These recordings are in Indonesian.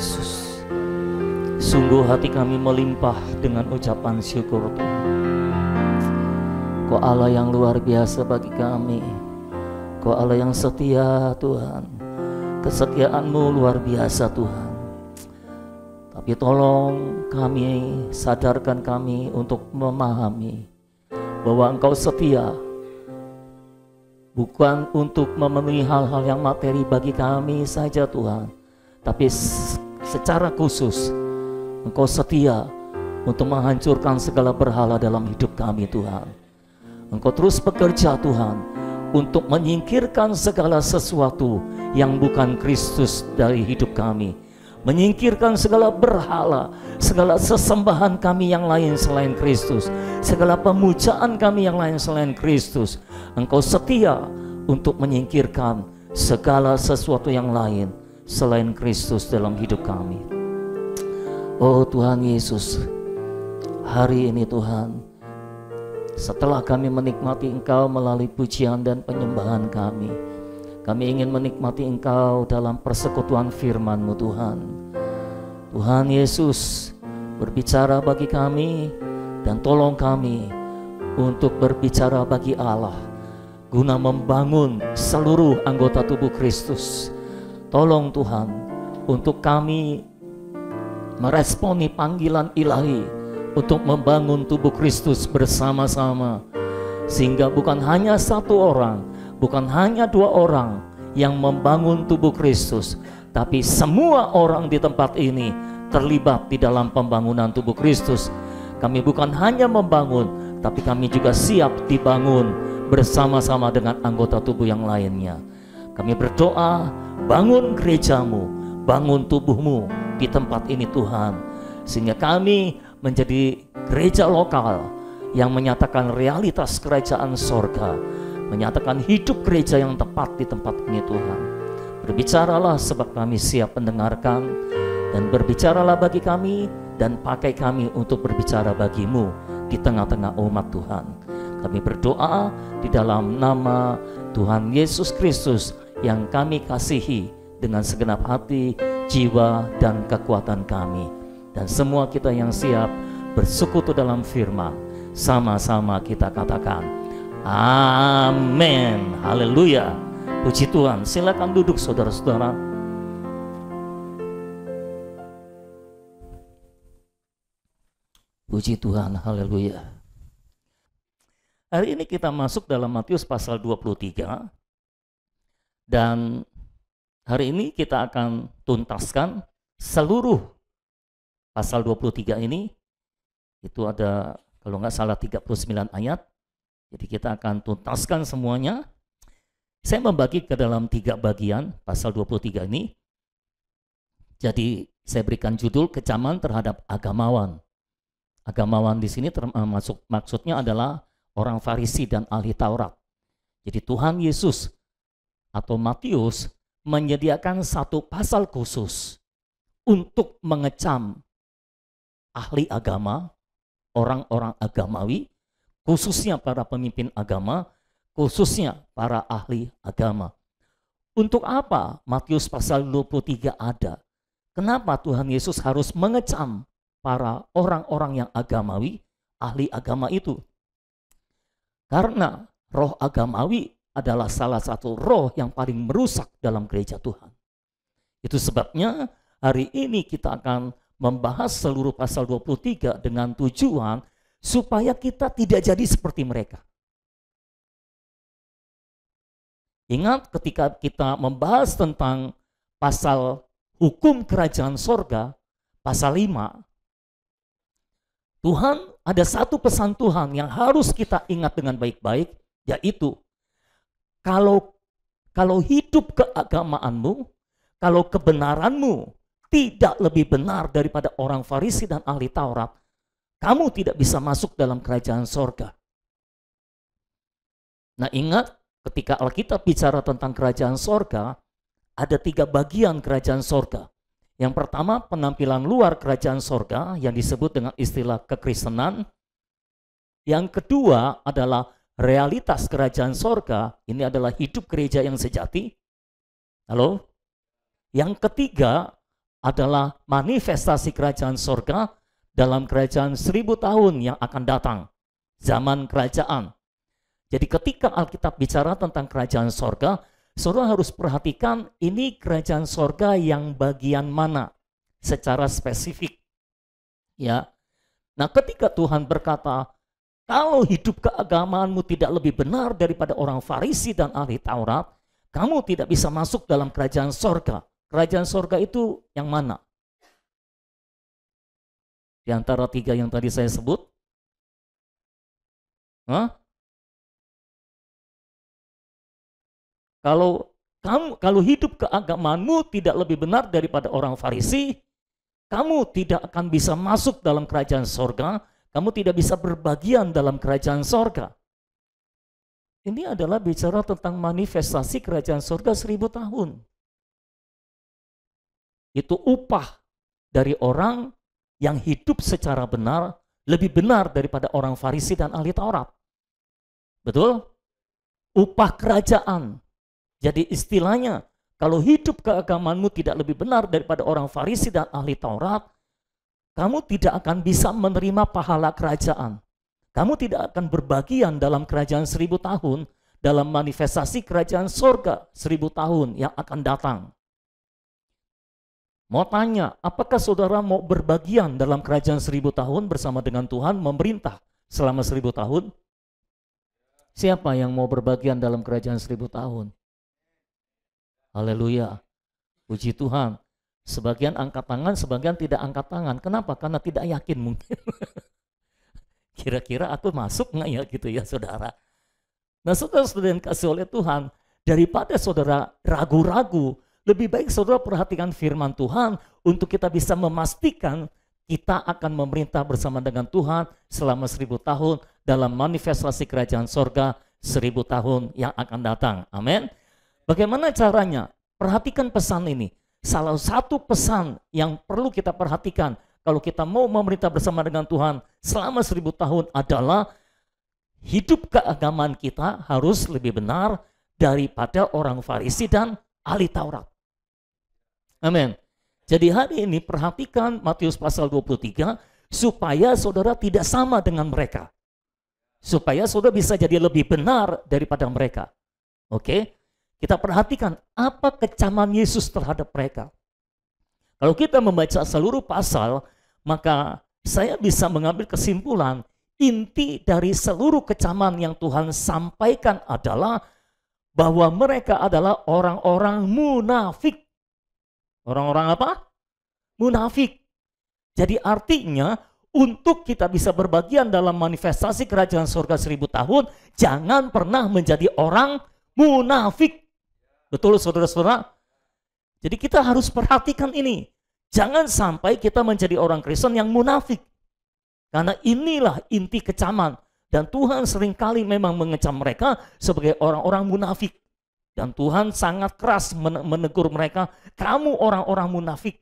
Yesus. Sungguh hati kami melimpah dengan ucapan syukur Tuhan. Kau Allah yang luar biasa bagi kami. Kau Allah yang setia Tuhan. Kesetiaan-Mu luar biasa Tuhan. Tapi tolong kami, sadarkan kami untuk memahami bahwa Engkau setia. Bukan untuk memenuhi hal-hal yang materi bagi kami saja Tuhan, tapi secara khusus Engkau setia untuk menghancurkan segala berhala dalam hidup kami Tuhan. Engkau terus bekerja Tuhan untuk menyingkirkan segala sesuatu yang bukan Kristus dari hidup kami. Menyingkirkan segala berhala, segala sesembahan kami yang lain selain Kristus, segala pemujaan kami yang lain selain Kristus. Engkau setia untuk menyingkirkan segala sesuatu yang lain selain Kristus dalam hidup kami. Oh Tuhan Yesus, hari ini Tuhan, setelah kami menikmati Engkau melalui pujian dan penyembahan kami ingin menikmati Engkau dalam persekutuan firman-Mu Tuhan. Tuhan Yesus, berbicara bagi kami dan tolong kami untuk berbicara bagi Allah guna membangun seluruh anggota tubuh Kristus. Tolong Tuhan untuk kami meresponi panggilan ilahi untuk membangun tubuh Kristus bersama-sama, sehingga bukan hanya satu orang, bukan hanya dua orang yang membangun tubuh Kristus, tapi semua orang di tempat ini terlibat di dalam pembangunan tubuh Kristus. Kami bukan hanya membangun, tapi kami juga siap dibangun bersama-sama dengan anggota tubuh yang lainnya. Kami berdoa, bangun gereja-Mu, bangun tubuh-Mu di tempat ini Tuhan, sehingga kami menjadi gereja lokal yang menyatakan realitas kerajaan sorga, menyatakan hidup gereja yang tepat di tempat ini Tuhan. Berbicaralah sebab kami siap mendengarkan, dan berbicaralah bagi kami dan pakai kami untuk berbicara bagi-Mu di tengah-tengah umat Tuhan. Kami berdoa di dalam nama Tuhan Yesus Kristus yang kami kasihi dengan segenap hati, jiwa, dan kekuatan kami. Dan semua kita yang siap bersekutu dalam firman, sama-sama kita katakan amin. Haleluya. Puji Tuhan. Silakan duduk saudara-saudara. Puji Tuhan. Haleluya. Hari ini kita masuk dalam Matius pasal 23. Dan hari ini kita akan tuntaskan seluruh pasal 23 ini. Itu ada kalau nggak salah 39 ayat. Jadi kita akan tuntaskan semuanya. Saya membagi ke dalam 3 bagian pasal 23 ini. Jadi saya berikan judul kecaman terhadap agamawan. Agamawan di sini maksudnya adalah orang Farisi dan ahli Taurat. Jadi Tuhan Yesus atau Matius menyediakan satu pasal khusus untuk mengecam ahli agama, orang-orang agamawi, khususnya para pemimpin agama, khususnya para ahli agama. Untuk apa Matius pasal 23 ada? Kenapa Tuhan Yesus harus mengecam para orang-orang yang agamawi, ahli agama itu? Karena roh agamawi adalah salah satu roh yang paling merusak dalam gereja Tuhan. Itu sebabnya hari ini kita akan membahas seluruh pasal 23 dengan tujuan supaya kita tidak jadi seperti mereka. Ingat ketika kita membahas tentang pasal hukum kerajaan sorga, pasal 5, Tuhan ada satu pesan Tuhan yang harus kita ingat dengan baik-baik, yaitu kalau hidup keagamaanmu, kalau kebenaranmu tidak lebih benar daripada orang Farisi dan ahli Taurat, kamu tidak bisa masuk dalam kerajaan sorga. Nah ingat, ketika Alkitab bicara tentang kerajaan sorga, ada 3 bagian kerajaan sorga. Yang pertama, penampilan luar kerajaan sorga yang disebut dengan istilah kekristenan. Yang kedua adalah realitas kerajaan sorga, ini adalah hidup gereja yang sejati. Halo? Yang ketiga adalah manifestasi kerajaan sorga dalam kerajaan 1000 tahun yang akan datang, zaman kerajaan. Jadi ketika Alkitab bicara tentang kerajaan sorga, saudara harus perhatikan ini kerajaan sorga yang bagian mana secara spesifik. Ya. Nah, ketika Tuhan berkata, kalau hidup keagamaanmu tidak lebih benar daripada orang Farisi dan ahli Taurat, kamu tidak bisa masuk dalam kerajaan sorga. Kerajaan sorga itu yang mana? Di antara 3 yang tadi saya sebut? Hah? Kalau hidup keagamaanmu tidak lebih benar daripada orang Farisi, kamu tidak akan bisa masuk dalam kerajaan sorga, kamu tidak bisa berbagian dalam kerajaan sorga. Ini adalah bicara tentang manifestasi kerajaan sorga 1000 tahun. Itu upah dari orang yang hidup secara benar, lebih benar daripada orang Farisi dan ahli Taurat. Betul? Upah kerajaan. Jadi istilahnya, kalau hidup keagamaanmu tidak lebih benar daripada orang Farisi dan ahli Taurat, kamu tidak akan bisa menerima pahala kerajaan. Kamu tidak akan berbagian dalam kerajaan 1000 tahun, dalam manifestasi kerajaan sorga 1000 tahun yang akan datang. Mau tanya, apakah saudara mau berbagian dalam kerajaan 1000 tahun bersama dengan Tuhan memerintah selama 1000 tahun? Siapa yang mau berbagian dalam kerajaan 1000 tahun? Haleluya. Puji Tuhan. Sebagian angkat tangan, sebagian tidak angkat tangan. Kenapa? Karena tidak yakin mungkin. Kira-kira aku masuk nggak ya gitu ya saudara. Nah saudara-saudara yang kasih oleh Tuhan, daripada saudara ragu-ragu, lebih baik saudara perhatikan firman Tuhan untuk kita bisa memastikan kita akan memerintah bersama dengan Tuhan selama 1000 tahun dalam manifestasi kerajaan sorga 1000 tahun yang akan datang. Amin. Bagaimana caranya? Perhatikan pesan ini. Salah satu pesan yang perlu kita perhatikan kalau kita mau memerintah bersama dengan Tuhan selama 1000 tahun adalah hidup keagamaan kita harus lebih benar daripada orang Farisi dan ahli Taurat. Amin. Jadi hari ini perhatikan Matius pasal 23 supaya saudara tidak sama dengan mereka. Supaya saudara bisa jadi lebih benar daripada mereka. Oke? Kita perhatikan apa kecaman Yesus terhadap mereka. Kalau kita membaca seluruh pasal, maka saya bisa mengambil kesimpulan inti dari seluruh kecaman yang Tuhan sampaikan adalah bahwa mereka adalah orang-orang munafik. Orang-orang apa? Munafik. Jadi artinya untuk kita bisa berbagian dalam manifestasi kerajaan surga 1000 tahun, jangan pernah menjadi orang munafik. Betul saudara-saudara? Jadi kita harus perhatikan ini. Jangan sampai kita menjadi orang Kristen yang munafik. Karena inilah inti kecaman. Dan Tuhan seringkali memang mengecam mereka sebagai orang-orang munafik. Dan Tuhan sangat keras menegur mereka, kamu orang-orang munafik.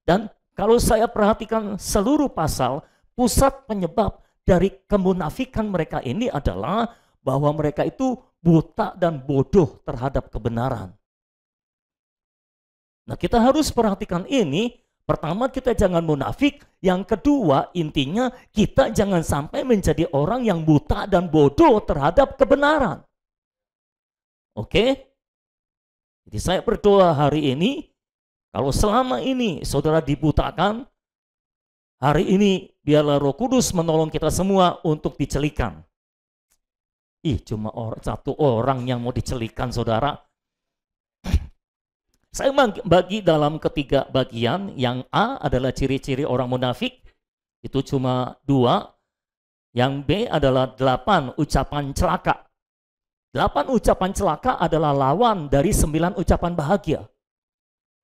Dan kalau saya perhatikan seluruh pasal, pusat penyebab dari kemunafikan mereka ini adalah bahwa mereka itu buta dan bodoh terhadap kebenaran. Nah, kita harus perhatikan ini. Pertama, kita jangan munafik. Yang kedua, intinya kita jangan sampai menjadi orang yang buta dan bodoh terhadap kebenaran. Oke? Jadi saya berdoa hari ini, kalau selama ini saudara dibutakan, hari ini biarlah Roh Kudus menolong kita semua untuk dicelikan. Cuma satu orang yang mau dicelikan saudara. Saya bagi dalam 3 bagian. Yang A adalah ciri-ciri orang munafik. Itu cuma 2. Yang B adalah 8 ucapan celaka. 8 ucapan celaka adalah lawan dari 9 ucapan bahagia.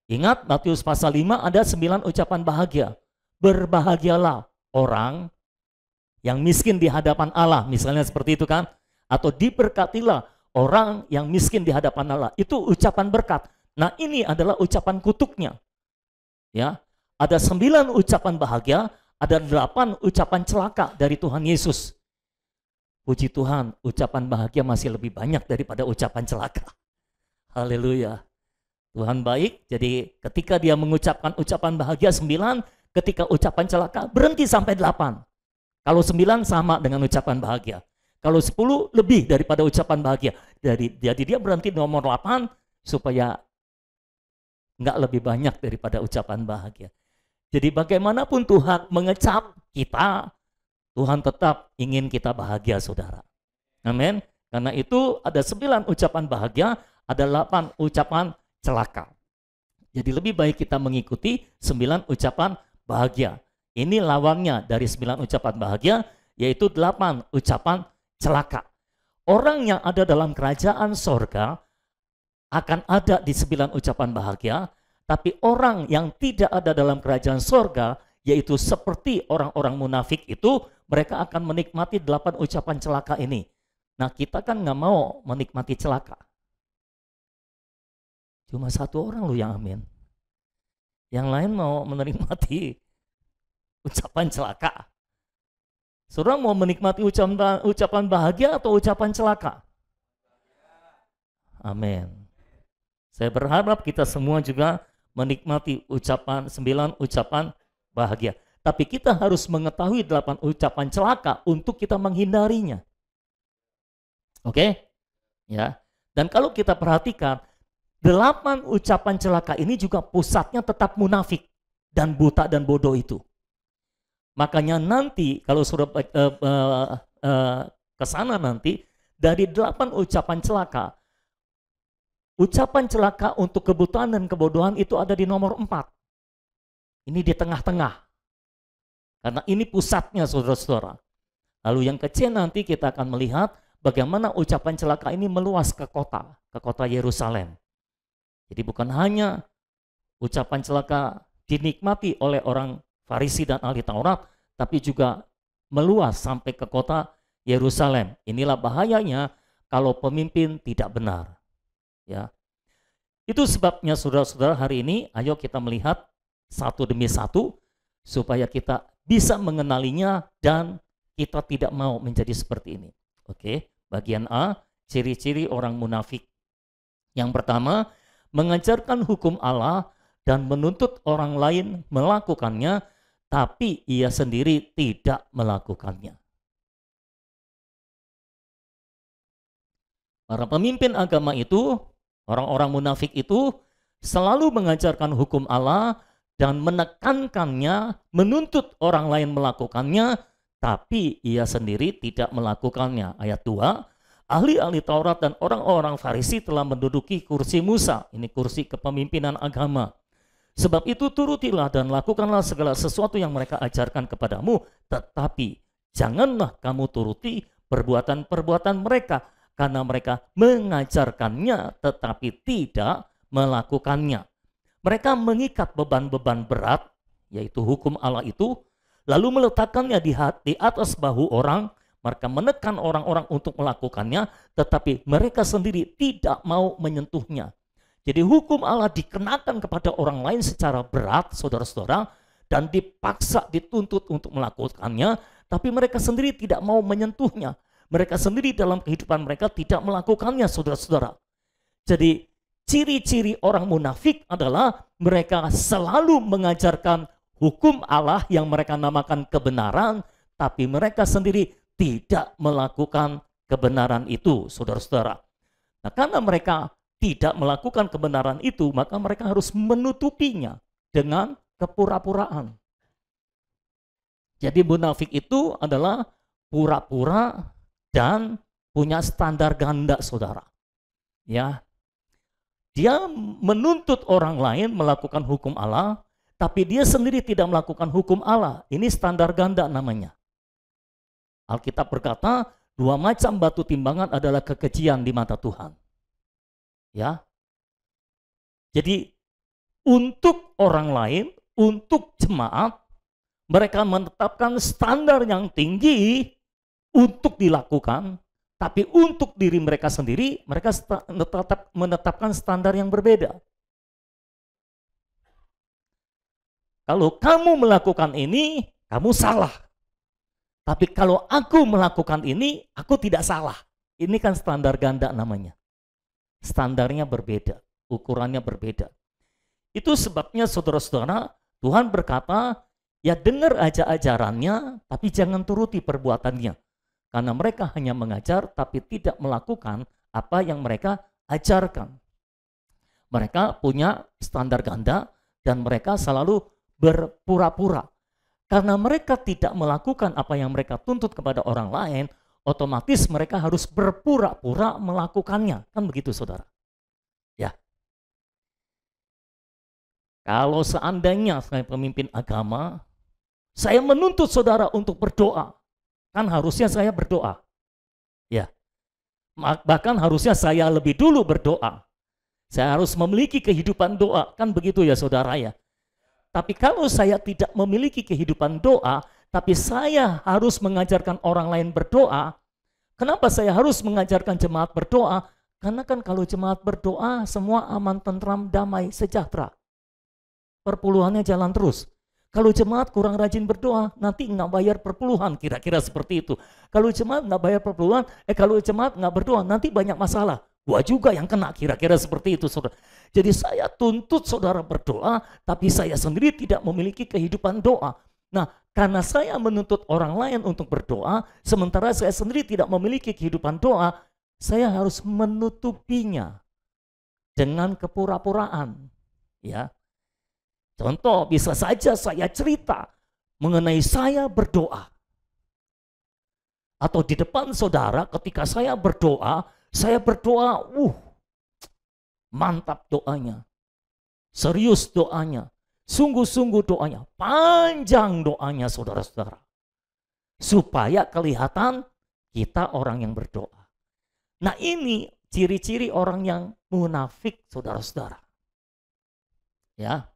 Ingat Matius pasal 5 ada 9 ucapan bahagia. Berbahagialah orang yang miskin di hadapan Allah. Misalnya seperti itu kan. Atau diberkatilah orang yang miskin di hadapan Allah. Itu ucapan berkat. Nah, ini adalah ucapan kutuknya. Ya, ada 9 ucapan bahagia, ada 8 ucapan celaka dari Tuhan Yesus. Puji Tuhan, ucapan bahagia masih lebih banyak daripada ucapan celaka. Haleluya. Tuhan baik, jadi ketika dia mengucapkan ucapan bahagia 9, ketika ucapan celaka berhenti sampai 8. Kalau 9 sama dengan ucapan bahagia. Kalau 10 lebih daripada ucapan bahagia. Jadi dia berhenti nomor 8 supaya nggak lebih banyak daripada ucapan bahagia. Jadi bagaimanapun Tuhan mengecap kita, Tuhan tetap ingin kita bahagia, saudara. Amin. Karena itu ada 9 ucapan bahagia, ada 8 ucapan celaka. Jadi lebih baik kita mengikuti 9 ucapan bahagia. Ini lawannya dari 9 ucapan bahagia, yaitu 8 ucapan celaka. Orang yang ada dalam kerajaan sorga akan ada di 9 ucapan bahagia, tapi orang yang tidak ada dalam kerajaan sorga, yaitu seperti orang-orang munafik itu, mereka akan menikmati 8 ucapan celaka ini. Nah, kita kan nggak mau menikmati celaka. Cuma satu orang loh yang amin. Yang lain mau menikmati ucapan celaka. Saudara mau menikmati ucapan bahagia atau ucapan celaka? Amin. Saya berharap kita semua juga menikmati 9 ucapan bahagia. Tapi kita harus mengetahui 8 ucapan celaka untuk kita menghindarinya. Oke? Ya. Dan kalau kita perhatikan, 8 ucapan celaka ini juga pusatnya tetap munafik dan buta dan bodoh itu. Makanya nanti kalau sudah ke sana nanti, dari 8 ucapan celaka untuk kebutaan dan kebodohan itu ada di nomor 4. Ini di tengah-tengah. Karena ini pusatnya, saudara-saudara. Lalu yang kecil nanti kita akan melihat bagaimana ucapan celaka ini meluas ke kota Yerusalem. Jadi bukan hanya ucapan celaka dinikmati oleh orang Farisi dan ahli Taurat, tapi juga meluas sampai ke kota Yerusalem. Inilah bahayanya kalau pemimpin tidak benar. Ya. Itu sebabnya saudara-saudara hari ini ayo kita melihat satu demi satu supaya kita bisa mengenalinya dan kita tidak mau menjadi seperti ini. Oke, bagian A, ciri-ciri orang munafik. Yang pertama, mengajarkan hukum Allah dan menuntut orang lain melakukannya, tapi ia sendiri tidak melakukannya. Para pemimpin agama itu, orang-orang munafik itu selalu mengajarkan hukum Allah dan menekankannya, menuntut orang lain melakukannya, tapi ia sendiri tidak melakukannya. Ayat 2, ahli-ahli Taurat dan orang-orang Farisi telah menduduki kursi Musa. Ini kursi kepemimpinan agama. Sebab itu turutilah dan lakukanlah segala sesuatu yang mereka ajarkan kepadamu. Tetapi janganlah kamu turuti perbuatan-perbuatan mereka. Karena mereka mengajarkannya tetapi tidak melakukannya. Mereka mengikat beban-beban berat, yaitu hukum Allah itu, lalu meletakkannya di atas bahu orang. Mereka menekan orang-orang untuk melakukannya, tetapi mereka sendiri tidak mau menyentuhnya. Jadi hukum Allah dikenakan kepada orang lain secara berat, saudara-saudara, dan dipaksa, dituntut untuk melakukannya, tapi mereka sendiri tidak mau menyentuhnya. Mereka sendiri dalam kehidupan mereka tidak melakukannya, saudara-saudara. Jadi ciri-ciri orang munafik adalah mereka selalu mengajarkan hukum Allah yang mereka namakan kebenaran, tapi mereka sendiri tidak melakukan kebenaran itu, saudara-saudara. Nah, karena mereka tidak melakukan kebenaran itu, maka mereka harus menutupinya dengan kepura-puraan. Jadi munafik itu adalah pura-pura dan punya standar ganda, saudara. Ya, dia menuntut orang lain melakukan hukum Allah, tapi dia sendiri tidak melakukan hukum Allah. Ini standar ganda namanya. Alkitab berkata, 2 macam batu timbangan adalah kekejian di mata Tuhan. Ya. Jadi untuk orang lain, untuk jemaat, mereka menetapkan standar yang tinggi untuk dilakukan, tapi untuk diri mereka sendiri, mereka menetapkan standar yang berbeda. Kalau kamu melakukan ini, kamu salah. Tapi kalau aku melakukan ini, aku tidak salah. Ini kan standar ganda namanya. Standarnya berbeda. ukurannya berbeda. Itu sebabnya saudara-saudara, Tuhan berkata, ya dengar aja ajarannya, tapi jangan turuti perbuatannya. Karena mereka hanya mengajar, tapi tidak melakukan apa yang mereka ajarkan. Mereka punya standar ganda, dan mereka selalu berpura-pura. Karena mereka tidak melakukan apa yang mereka tuntut kepada orang lain, otomatis mereka harus berpura-pura melakukannya. Kan begitu saudara? Ya. Kalau seandainya saya pemimpin agama, saya menuntut saudara untuk berdoa. Kan harusnya saya berdoa. Ya. Bahkan harusnya saya lebih dulu berdoa. Saya harus memiliki kehidupan doa. Kan begitu ya saudara ya. Tapi kalau saya tidak memiliki kehidupan doa, tapi saya harus mengajarkan orang lain berdoa. Kenapa saya harus mengajarkan jemaat berdoa? Karena kan kalau jemaat berdoa, semua aman, tentram, damai, sejahtera. Perpuluhannya jalan terus. Kalau jemaat kurang rajin berdoa, nanti nggak bayar perpuluhan, kira-kira seperti itu. Kalau jemaat nggak bayar perpuluhan, kalau jemaat nggak berdoa, nanti banyak masalah. Gua juga yang kena, kira-kira seperti itu, saudara. Jadi saya tuntut saudara berdoa, tapi saya sendiri tidak memiliki kehidupan doa. Nah, karena saya menuntut orang lain untuk berdoa, sementara saya sendiri tidak memiliki kehidupan doa, saya harus menutupinya dengan kepura-puraan. Ya. Contoh, bisa saja saya cerita mengenai saya berdoa. Atau di depan saudara ketika saya berdoa mantap doanya. Serius doanya. Sungguh-sungguh doanya. Panjang doanya saudara-saudara. Supaya kelihatan kita orang yang berdoa. Nah ini ciri-ciri orang yang munafik saudara-saudara. Ya.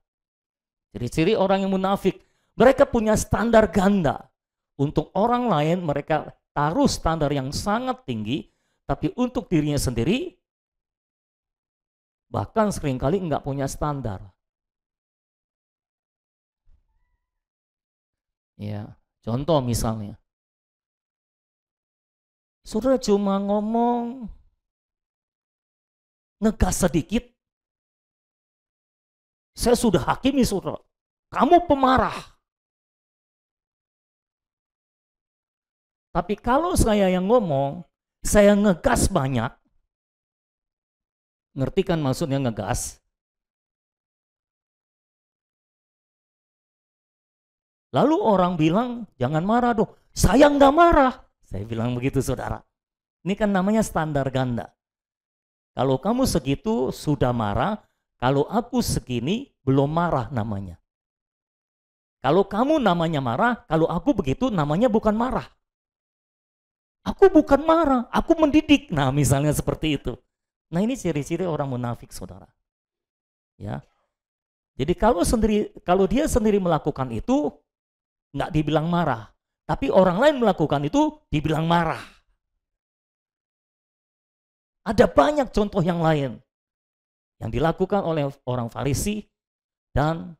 Ciri-ciri orang yang munafik, mereka punya standar ganda. Untuk orang lain mereka taruh standar yang sangat tinggi, tapi untuk dirinya sendiri bahkan seringkali enggak punya standar. Ya, contoh misalnya, saudara cuma ngomong ngegas sedikit, saya sudah hakimi saudara, kamu pemarah. Tapi kalau saya yang ngomong, saya ngegas banyak, ngerti kan maksudnya ngegas? Lalu orang bilang, jangan marah dong. Saya nggak marah. Saya bilang begitu saudara. Ini kan namanya standar ganda. Kalau kamu segitu sudah marah, kalau aku segini belum marah namanya. Kalau kamu namanya marah, kalau aku begitu namanya bukan marah. Aku bukan marah, aku mendidik. Nah misalnya seperti itu. Nah ini ciri-ciri orang munafik saudara. Ya. Jadi kalau dia sendiri melakukan itu, nggak dibilang marah. Tapi orang lain melakukan itu dibilang marah. Ada banyak contoh yang lain yang dilakukan oleh orang Farisi dan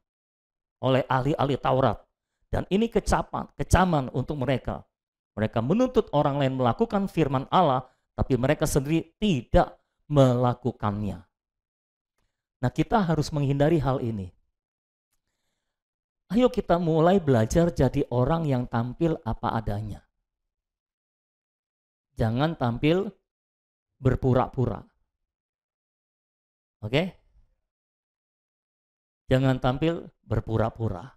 oleh ahli-ahli Taurat. Dan ini kecaman untuk mereka. Mereka menuntut orang lain melakukan firman Allah, tapi mereka sendiri tidak melakukannya. Nah, kita harus menghindari hal ini. Ayo kita mulai belajar jadi orang yang tampil apa adanya. Jangan tampil berpura-pura. Oke? Jangan tampil berpura-pura.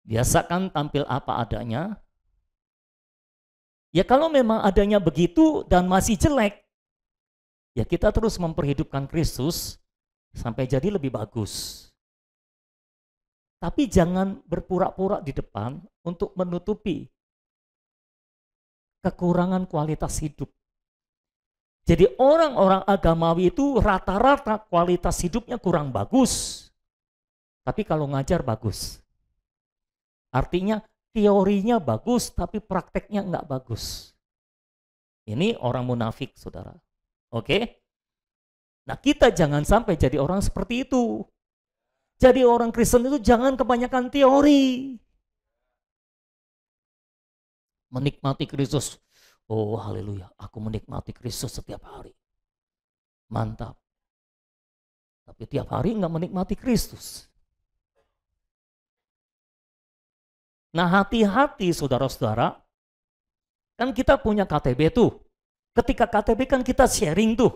Biasakan tampil apa adanya. Ya kalau memang adanya begitu dan masih jelek, ya kita terus memperhidupkan Kristus sampai jadi lebih bagus. Tapi jangan berpura-pura di depan untuk menutupi kekurangan kualitas hidup. Jadi orang-orang agamawi itu rata-rata kualitas hidupnya kurang bagus. Tapi kalau ngajar bagus. Artinya teorinya bagus tapi prakteknya enggak bagus. Ini orang munafik saudara. Oke? Nah kita jangan sampai jadi orang seperti itu. Jadi orang Kristen itu jangan kebanyakan teori. Menikmati Kristus. Oh haleluya, aku menikmati Kristus setiap hari. Mantap. Tapi tiap hari nggak menikmati Kristus. Nah, hati-hati saudara-saudara. Kan kita punya KTB tuh. Ketika KTB kan kita sharing tuh.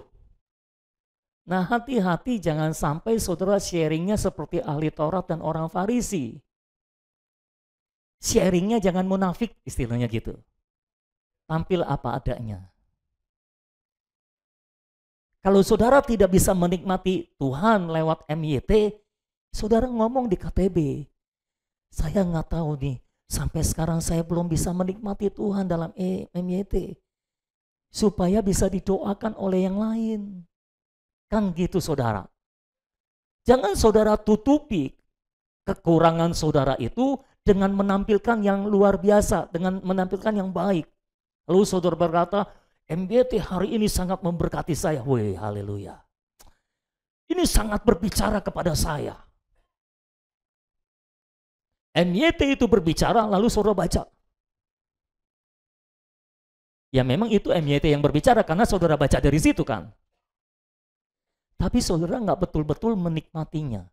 Nah, hati-hati jangan sampai saudara sharingnya seperti ahli Taurat dan orang Farisi. Sharingnya jangan munafik, istilahnya gitu. Tampil apa adanya. Kalau saudara tidak bisa menikmati Tuhan lewat MYT, saudara ngomong di KTB. Saya nggak tahu nih, sampai sekarang saya belum bisa menikmati Tuhan dalam MYT. Supaya bisa didoakan oleh yang lain. Kan gitu saudara. Jangan saudara tutupi kekurangan saudara itu dengan menampilkan yang luar biasa, dengan menampilkan yang baik. Lalu saudara berkata, MBT hari ini sangat memberkati saya. Wih, haleluya. Ini sangat berbicara kepada saya. MYT itu berbicara, lalu saudara baca. Ya memang itu MYT yang berbicara karena saudara baca dari situ kan. Tapi saudara nggak betul-betul menikmatinya.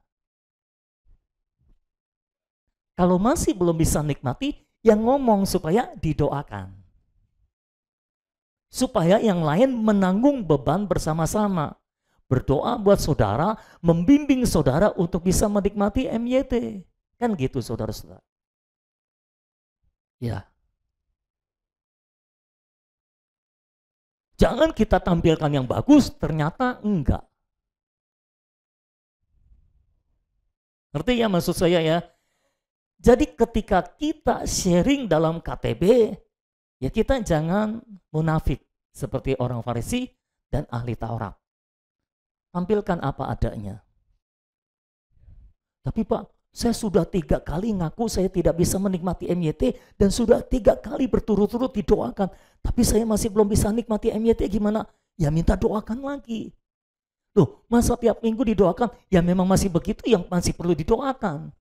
Kalau masih belum bisa nikmati, yang ngomong supaya didoakan. Supaya yang lain menanggung beban bersama-sama. Berdoa buat saudara, membimbing saudara untuk bisa menikmati MYT. Kan gitu saudara-saudara. Ya. Jangan kita tampilkan yang bagus, ternyata enggak. Ngerti ya maksud saya ya? Jadi ketika kita sharing dalam KTB, ya kita jangan munafik seperti orang Farisi dan ahli Taurat. Tampilkan apa adanya. Tapi Pak, saya sudah 3 kali ngaku saya tidak bisa menikmati MYT dan sudah 3 kali berturut-turut didoakan. Tapi saya masih belum bisa nikmati MYT, gimana? Ya minta doakan lagi. Loh, masa tiap minggu didoakan? Ya memang masih begitu yang masih perlu didoakan.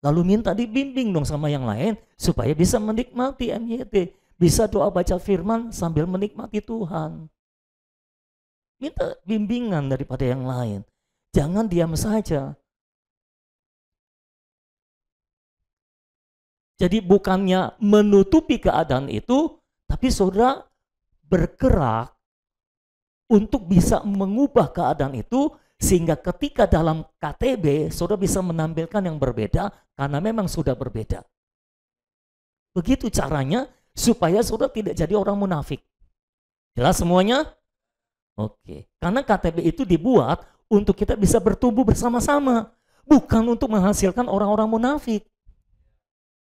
Lalu minta dibimbing dong sama yang lain supaya bisa menikmati MYT. Bisa doa baca firman sambil menikmati Tuhan. Minta bimbingan daripada yang lain. Jangan diam saja. Jadi bukannya menutupi keadaan itu, tapi saudara bergerak untuk bisa mengubah keadaan itu, sehingga ketika dalam KTB, saudara bisa menampilkan yang berbeda, karena memang sudah berbeda. Begitu caranya, supaya saudara tidak jadi orang munafik. Jelas semuanya? Oke. Karena KTB itu dibuat untuk kita bisa bertumbuh bersama-sama. Bukan untuk menghasilkan orang-orang munafik.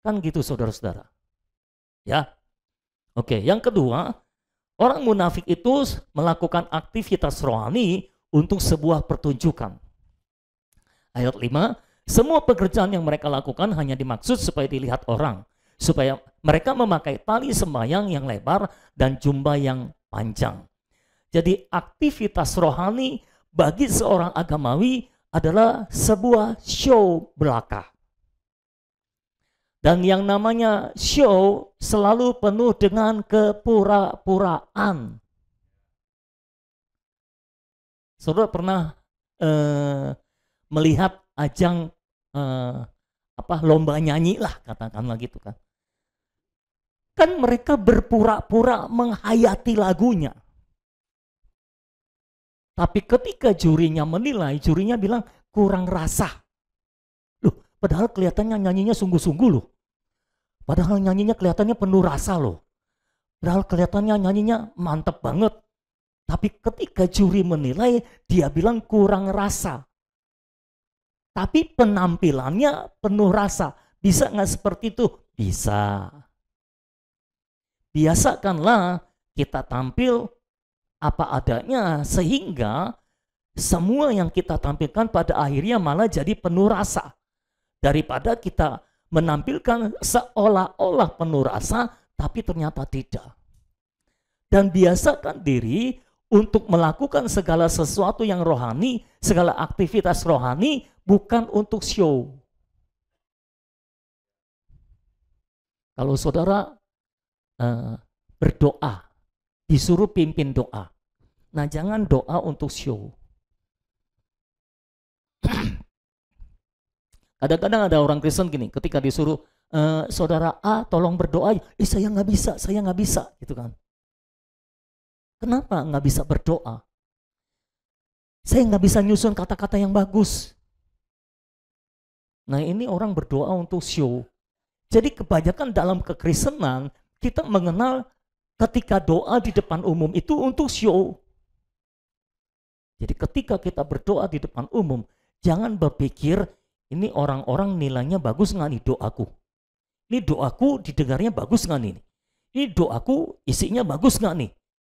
Kan gitu saudara-saudara. Ya. Oke, yang kedua, orang munafik itu melakukan aktivitas rohani untuk sebuah pertunjukan. Ayat 5, semua pekerjaan yang mereka lakukan hanya dimaksud supaya dilihat orang. Supaya mereka memakai tali sembahyang yang lebar dan jubah yang panjang. Jadi aktivitas rohani bagi seorang agamawi adalah sebuah show belaka. Dan yang namanya show selalu penuh dengan kepura-puraan. Saudara pernah melihat ajang lomba nyanyi lah, katakanlah gitu kan. Kan mereka berpura-pura menghayati lagunya. Tapi ketika jurinya menilai, jurinya bilang kurang rasa. Loh, padahal kelihatannya nyanyinya sungguh-sungguh loh. Padahal nyanyinya kelihatannya penuh rasa loh. Padahal kelihatannya nyanyinya mantep banget. Tapi ketika juri menilai, dia bilang kurang rasa. Tapi penampilannya penuh rasa. Bisa nggak seperti itu? Bisa. Biasakanlah kita tampil apa adanya, sehingga semua yang kita tampilkan pada akhirnya malah jadi penuh rasa. Daripada kita menampilkan seolah-olah penuh rasa, tapi ternyata tidak. Dan biasakan diri untuk melakukan segala sesuatu yang rohani, segala aktivitas rohani, bukan untuk show. Kalau saudara berdoa, disuruh pimpin doa, Nah, jangan doa untuk show. Kadang-kadang ada orang Kristen gini, ketika disuruh, saudara A tolong berdoa, saya nggak bisa, gitu kan. Kenapa nggak bisa berdoa? Saya nggak bisa nyusun kata-kata yang bagus. Nah, ini orang berdoa untuk show. Jadi kebanyakan dalam kekristenan, kita mengenal ketika doa di depan umum itu untuk show. Jadi ketika kita berdoa di depan umum, jangan berpikir, ini orang-orang nilainya bagus nggak nih doaku? Ini doaku didengarnya bagus nggak nih? Ini doaku isinya bagus nggak nih?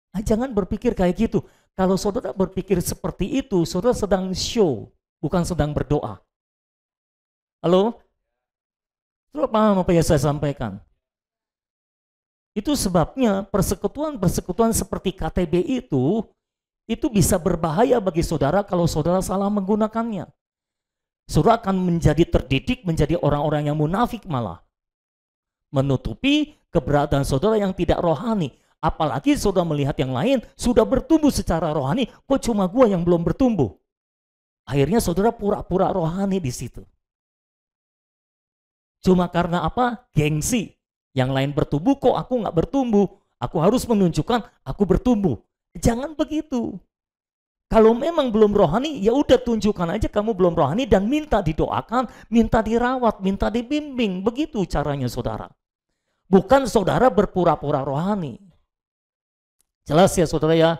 Nah, jangan berpikir kayak gitu. Kalau saudara berpikir seperti itu, saudara sedang show, bukan sedang berdoa. Halo? Saudara paham apa yang saya sampaikan? Itu sebabnya persekutuan-persekutuan seperti KTB itu bisa berbahaya bagi saudara kalau saudara salah menggunakannya. Saudara akan menjadi terdidik menjadi orang-orang yang munafik malah. Menutupi keberadaan saudara yang tidak rohani. Apalagi saudara melihat yang lain sudah bertumbuh secara rohani, kok cuma gua yang belum bertumbuh? Akhirnya saudara pura-pura rohani di situ. Cuma karena apa? Gengsi. Yang lain bertumbuh, kok aku nggak bertumbuh? Aku harus menunjukkan aku bertumbuh. Jangan begitu. Kalau memang belum rohani, ya udah tunjukkan aja kamu belum rohani dan minta didoakan, minta dirawat, minta dibimbing. Begitu caranya saudara. Bukan saudara berpura-pura rohani. Jelas ya saudara ya?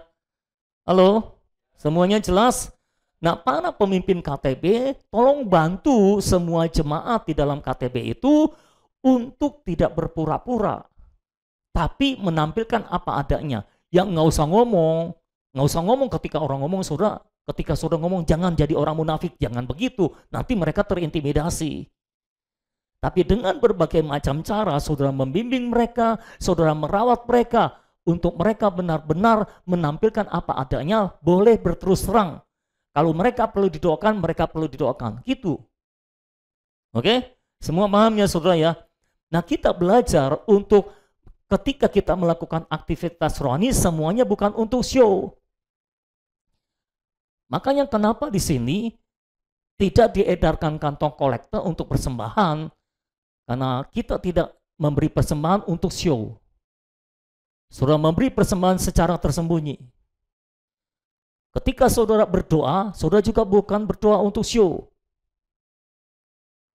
Halo? Semuanya jelas? Nah, para pemimpin KTB, tolong bantu semua jemaat di dalam KTB itu untuk tidak berpura-pura, tapi menampilkan apa adanya. Yang nggak usah ngomong ketika orang ngomong, saudara. Ketika saudara ngomong, jangan jadi orang munafik, jangan begitu. Nanti mereka terintimidasi. Tapi dengan berbagai macam cara, saudara membimbing mereka, saudara merawat mereka, untuk mereka benar-benar menampilkan apa adanya, boleh berterus terang. Kalau mereka perlu didoakan, mereka perlu didoakan. Gitu. Oke? Semua paham ya saudara ya? Nah, kita belajar untuk ketika kita melakukan aktivitas rohani, semuanya bukan untuk show. Makanya kenapa di sini tidak diedarkan kantong kolektor untuk persembahan, karena kita tidak memberi persembahan untuk show. Saudara memberi persembahan secara tersembunyi. Ketika saudara berdoa, saudara juga bukan berdoa untuk show.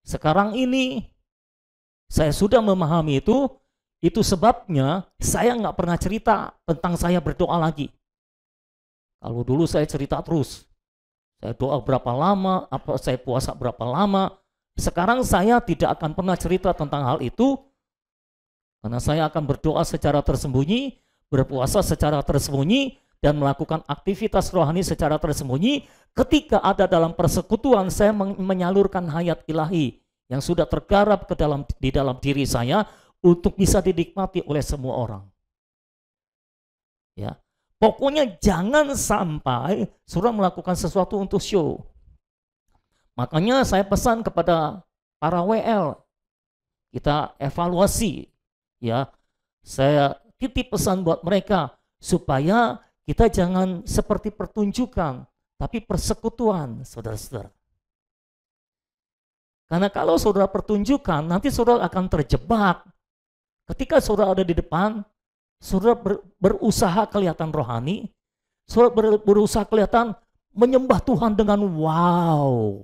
Sekarang ini saya sudah memahami itu sebabnya saya nggak pernah cerita tentang saya berdoa lagi. Kalau dulu saya cerita terus, saya doa berapa lama, saya puasa berapa lama. Sekarang saya tidak akan pernah cerita tentang hal itu, karena saya akan berdoa secara tersembunyi, berpuasa secara tersembunyi, dan melakukan aktivitas rohani secara tersembunyi. Ketika ada dalam persekutuan, saya menyalurkan hayat ilahi yang sudah tergarap di dalam diri saya untuk bisa dinikmati oleh semua orang. Ya, pokoknya jangan sampai saudara melakukan sesuatu untuk show. Makanya saya pesan kepada para WL, kita evaluasi, ya. Saya titip pesan buat mereka supaya kita jangan seperti pertunjukan, tapi persekutuan, saudara-saudara. Karena kalau saudara pertunjukan, nanti saudara akan terjebak. Ketika saudara ada di depan, saudara berusaha kelihatan rohani, saudara berusaha kelihatan menyembah Tuhan dengan wow.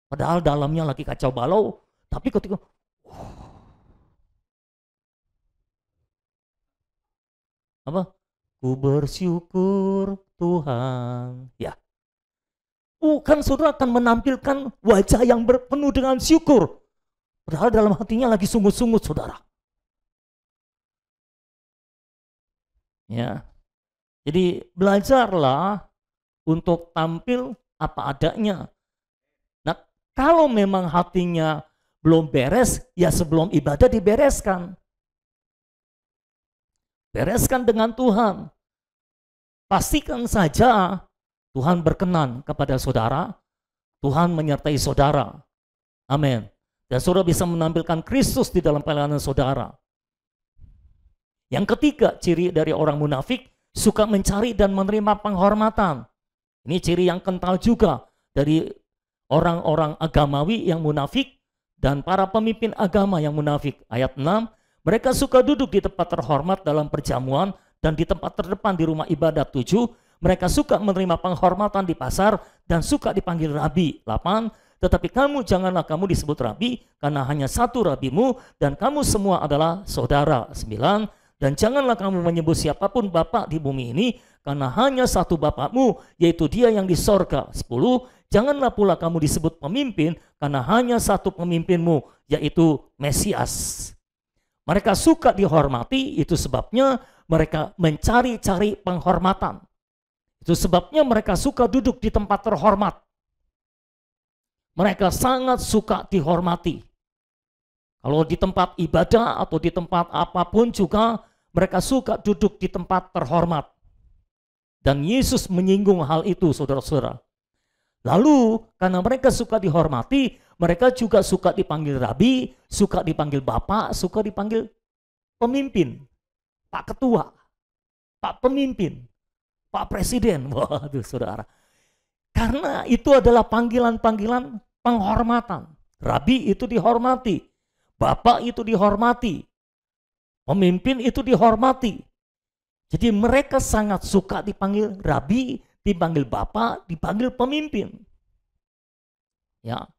Padahal dalamnya lagi kacau balau, tapi ketika apa? Ku bersyukur Tuhan. Ya. Bukan saudara akan menampilkan wajah yang penuh dengan syukur. Padahal dalam hatinya lagi sungut-sungut saudara. Ya. Jadi belajarlah untuk tampil apa adanya. Nah, kalau memang hatinya belum beres, ya sebelum ibadah dibereskan. Bereskan dengan Tuhan. Pastikan saja Tuhan berkenan kepada saudara, Tuhan menyertai saudara. Amin. Dan saudara bisa menampilkan Kristus di dalam pelayanan saudara. Yang ketiga, ciri dari orang munafik, suka mencari dan menerima penghormatan. Ini ciri yang kental juga dari orang-orang agamawi yang munafik dan para pemimpin agama yang munafik. Ayat 6, mereka suka duduk di tempat terhormat dalam perjamuan dan di tempat terdepan di rumah ibadat. 7, mereka suka menerima penghormatan di pasar dan suka dipanggil rabi. 8, tetapi kamu janganlah kamu disebut rabi karena hanya satu rabimu dan kamu semua adalah saudara. 9, dan janganlah kamu menyebut siapapun bapak di bumi ini karena hanya satu bapakmu yaitu dia yang di sorga. 10, janganlah pula kamu disebut pemimpin karena hanya satu pemimpinmu yaitu Mesias. Mereka suka dihormati, itu sebabnya mereka mencari-cari penghormatan. Itu sebabnya mereka suka duduk di tempat terhormat. Mereka sangat suka dihormati. Kalau di tempat ibadah atau di tempat apapun juga mereka suka duduk di tempat terhormat. Dan Yesus menyinggung hal itu, saudara-saudara. Lalu karena mereka suka dihormati, mereka juga suka dipanggil rabi, suka dipanggil bapak, suka dipanggil pemimpin, pak ketua, pak pemimpin, pak presiden. Waduh saudara. Karena itu adalah panggilan-panggilan penghormatan. Rabi itu dihormati, bapak itu dihormati, pemimpin itu dihormati. Jadi mereka sangat suka dipanggil rabi, dipanggil bapak, dipanggil pemimpin. Ya.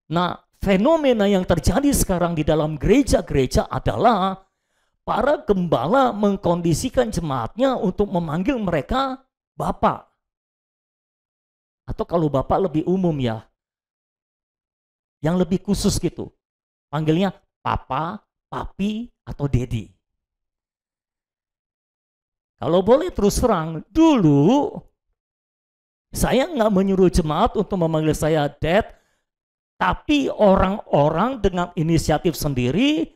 Nah, fenomena yang terjadi sekarang di dalam gereja-gereja adalah para gembala mengkondisikan jemaatnya untuk memanggil mereka bapak. Atau kalau bapak lebih umum ya, yang lebih khusus gitu. Panggilnya papa, papi, atau dedi. Kalau boleh terus terang, dulu saya nggak menyuruh jemaat untuk memanggil saya dad, tapi orang-orang dengan inisiatif sendiri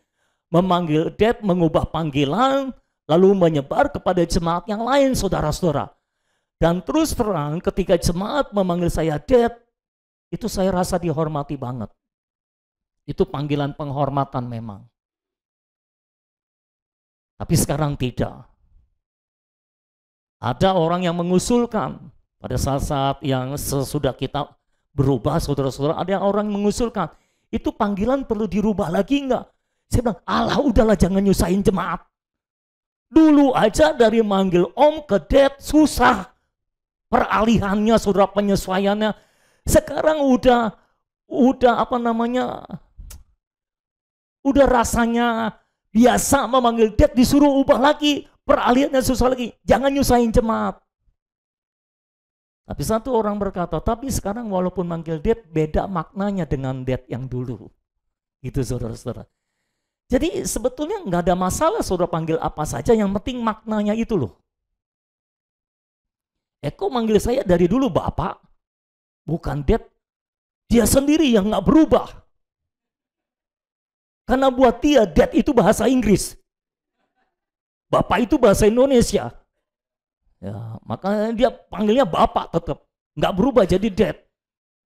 memanggil dad, mengubah panggilan, lalu menyebar kepada jemaat yang lain, saudara-saudara. Dan terus terang ketika jemaat memanggil saya dad, itu saya rasa dihormati banget. Itu panggilan penghormatan memang. Tapi sekarang tidak. Ada orang yang mengusulkan pada saat-saat yang sesudah kita berubah, saudara-saudara, ada orang yang mengusulkan, itu panggilan perlu dirubah lagi enggak? Saya bilang, alah udahlah jangan nyusahin jemaat. Dulu aja dari manggil om ke dad susah. Peralihannya, saudara, penyesuaiannya. Sekarang udah udah rasanya biasa memanggil dad, disuruh ubah lagi. Peralihannya susah lagi, jangan nyusahin jemaat. Tapi satu orang berkata, tapi sekarang walaupun manggil dad, beda maknanya dengan dad yang dulu. Gitu saudara-saudara. Jadi sebetulnya nggak ada masalah saudara panggil apa saja, yang penting maknanya itu loh. Eko manggil saya dari dulu bapak, bukan dad. Dia sendiri yang nggak berubah. Karena buat dia dad itu bahasa Inggris. Bapak itu bahasa Indonesia. Ya, makanya dia panggilnya bapak tetap. Nggak berubah jadi dad.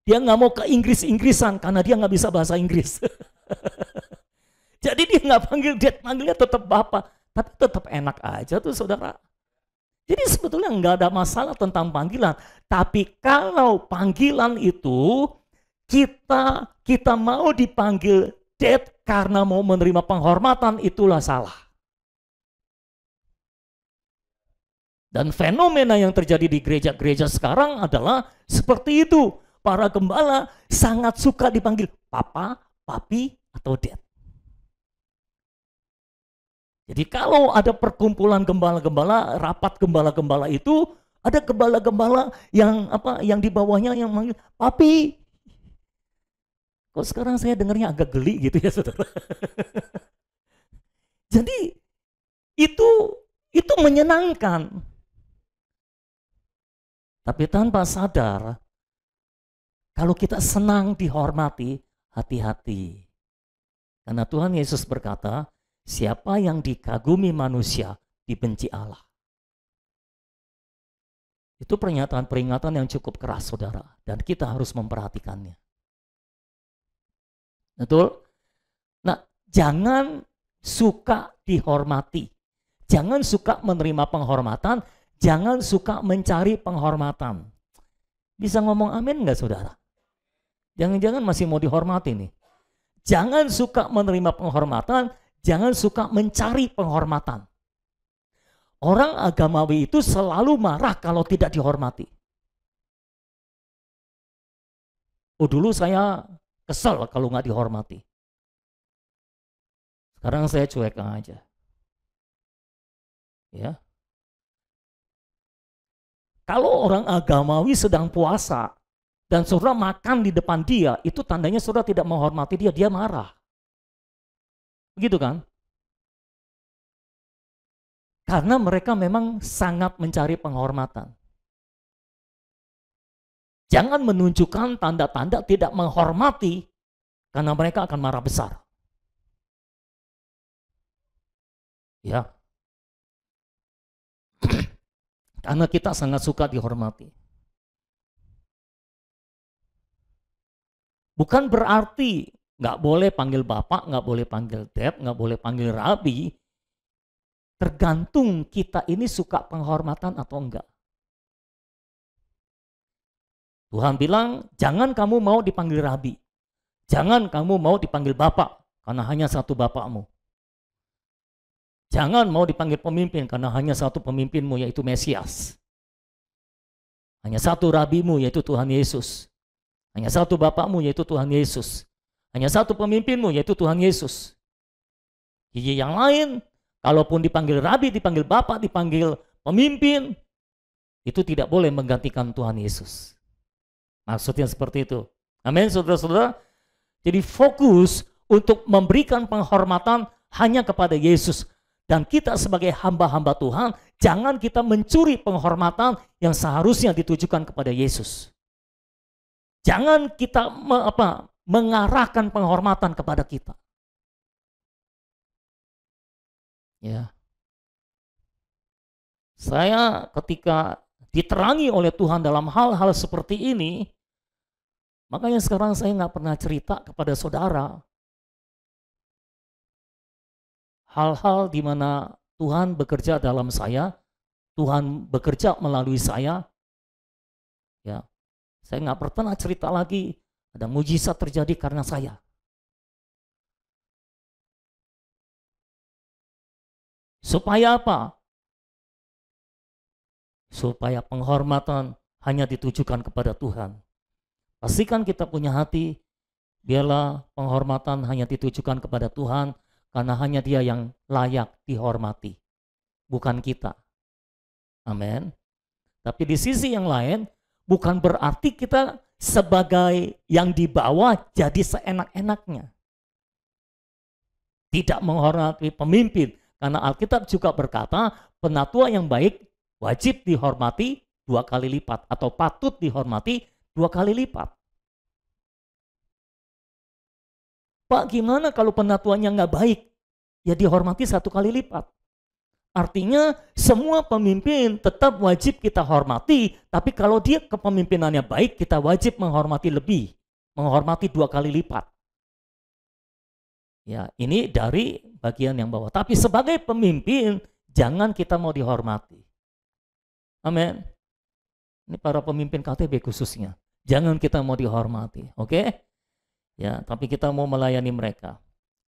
Dia nggak mau ke Inggris-Inggrisan karena dia nggak bisa bahasa Inggris. Jadi dia nggak panggil dad, panggilnya tetap bapak. Tapi tetap enak aja tuh saudara. Jadi sebetulnya nggak ada masalah tentang panggilan. Tapi kalau panggilan itu kita mau dipanggil dad karena mau menerima penghormatan, itulah salah. Dan fenomena yang terjadi di gereja-gereja sekarang adalah seperti itu. Para gembala sangat suka dipanggil papa, papi, atau dad. Jadi kalau ada perkumpulan gembala-gembala, rapat gembala-gembala itu, ada gembala-gembala yang di bawahnya yang manggil papi. Kok sekarang saya dengarnya agak geli gitu ya saudara. Jadi itu menyenangkan. Tapi tanpa sadar, kalau kita senang dihormati, hati-hati. Karena Tuhan Yesus berkata, siapa yang dikagumi manusia, dibenci Allah. Itu pernyataan peringatan yang cukup keras, saudara. Dan kita harus memperhatikannya. Betul? Nah, jangan suka dihormati. jangan suka menerima penghormatan, jangan suka mencari penghormatan. Bisa ngomong amin nggak saudara? Jangan-jangan masih mau dihormati nih. Jangan suka menerima penghormatan, jangan suka mencari penghormatan. Orang agamawi itu selalu marah kalau tidak dihormati. Oh, dulu saya kesel kalau nggak dihormati. Sekarang saya cuek aja. Ya. Kalau orang agamawi sedang puasa dan saudara makan di depan dia, itu tandanya saudara tidak menghormati dia, dia marah. Begitu kan? Karena mereka memang sangat mencari penghormatan. Jangan menunjukkan tanda-tanda tidak menghormati, karena mereka akan marah besar. Ya. Karena kita sangat suka dihormati. Bukan berarti nggak boleh panggil bapak, nggak boleh panggil dad, nggak boleh panggil rabi. Tergantung kita ini suka penghormatan atau enggak. Tuhan bilang, jangan kamu mau dipanggil rabi. Jangan kamu mau dipanggil bapak, karena hanya satu bapakmu. Jangan mau dipanggil pemimpin, karena hanya satu pemimpinmu, yaitu Mesias. Hanya satu rabimu, yaitu Tuhan Yesus. Hanya satu bapakmu, yaitu Tuhan Yesus. Hanya satu pemimpinmu, yaitu Tuhan Yesus. Yang lain, kalaupun dipanggil rabi, dipanggil bapak, dipanggil pemimpin, itu tidak boleh menggantikan Tuhan Yesus. Maksudnya seperti itu. Amin, saudara-saudara. Jadi fokus untuk memberikan penghormatan hanya kepada Yesus. Dan kita sebagai hamba-hamba Tuhan, jangan kita mencuri penghormatan yang seharusnya ditujukan kepada Yesus. Jangan kita mengarahkan penghormatan kepada kita. Ya. Saya ketika diterangi oleh Tuhan dalam hal-hal seperti ini, makanya sekarang saya nggak pernah cerita kepada saudara hal-hal di mana Tuhan bekerja dalam saya, Tuhan bekerja melalui saya. Ya, saya nggak pernah cerita lagi ada mujizat terjadi karena saya. Supaya apa? Supaya penghormatan hanya ditujukan kepada Tuhan. Pastikan kita punya hati, biarlah penghormatan hanya ditujukan kepada Tuhan, karena hanya Dia yang layak dihormati, bukan kita. Amin. Tapi di sisi yang lain, bukan berarti kita sebagai yang di bawah jadi seenak-enaknya. Tidak menghormati pemimpin, karena Alkitab juga berkata, penatua yang baik wajib dihormati 2 kali lipat, atau patut dihormati 2 kali lipat. Pak, gimana kalau penatuannya nggak baik? Ya dihormati 1 kali lipat. Artinya semua pemimpin tetap wajib kita hormati, tapi kalau dia kepemimpinannya baik, kita wajib menghormati lebih, menghormati 2 kali lipat. Ya, ini dari bagian yang bawah. Tapi sebagai pemimpin, jangan kita mau dihormati. Amin. Ini para pemimpin KTB khususnya. Jangan kita mau dihormati, oke? Ya, tapi kita mau melayani mereka.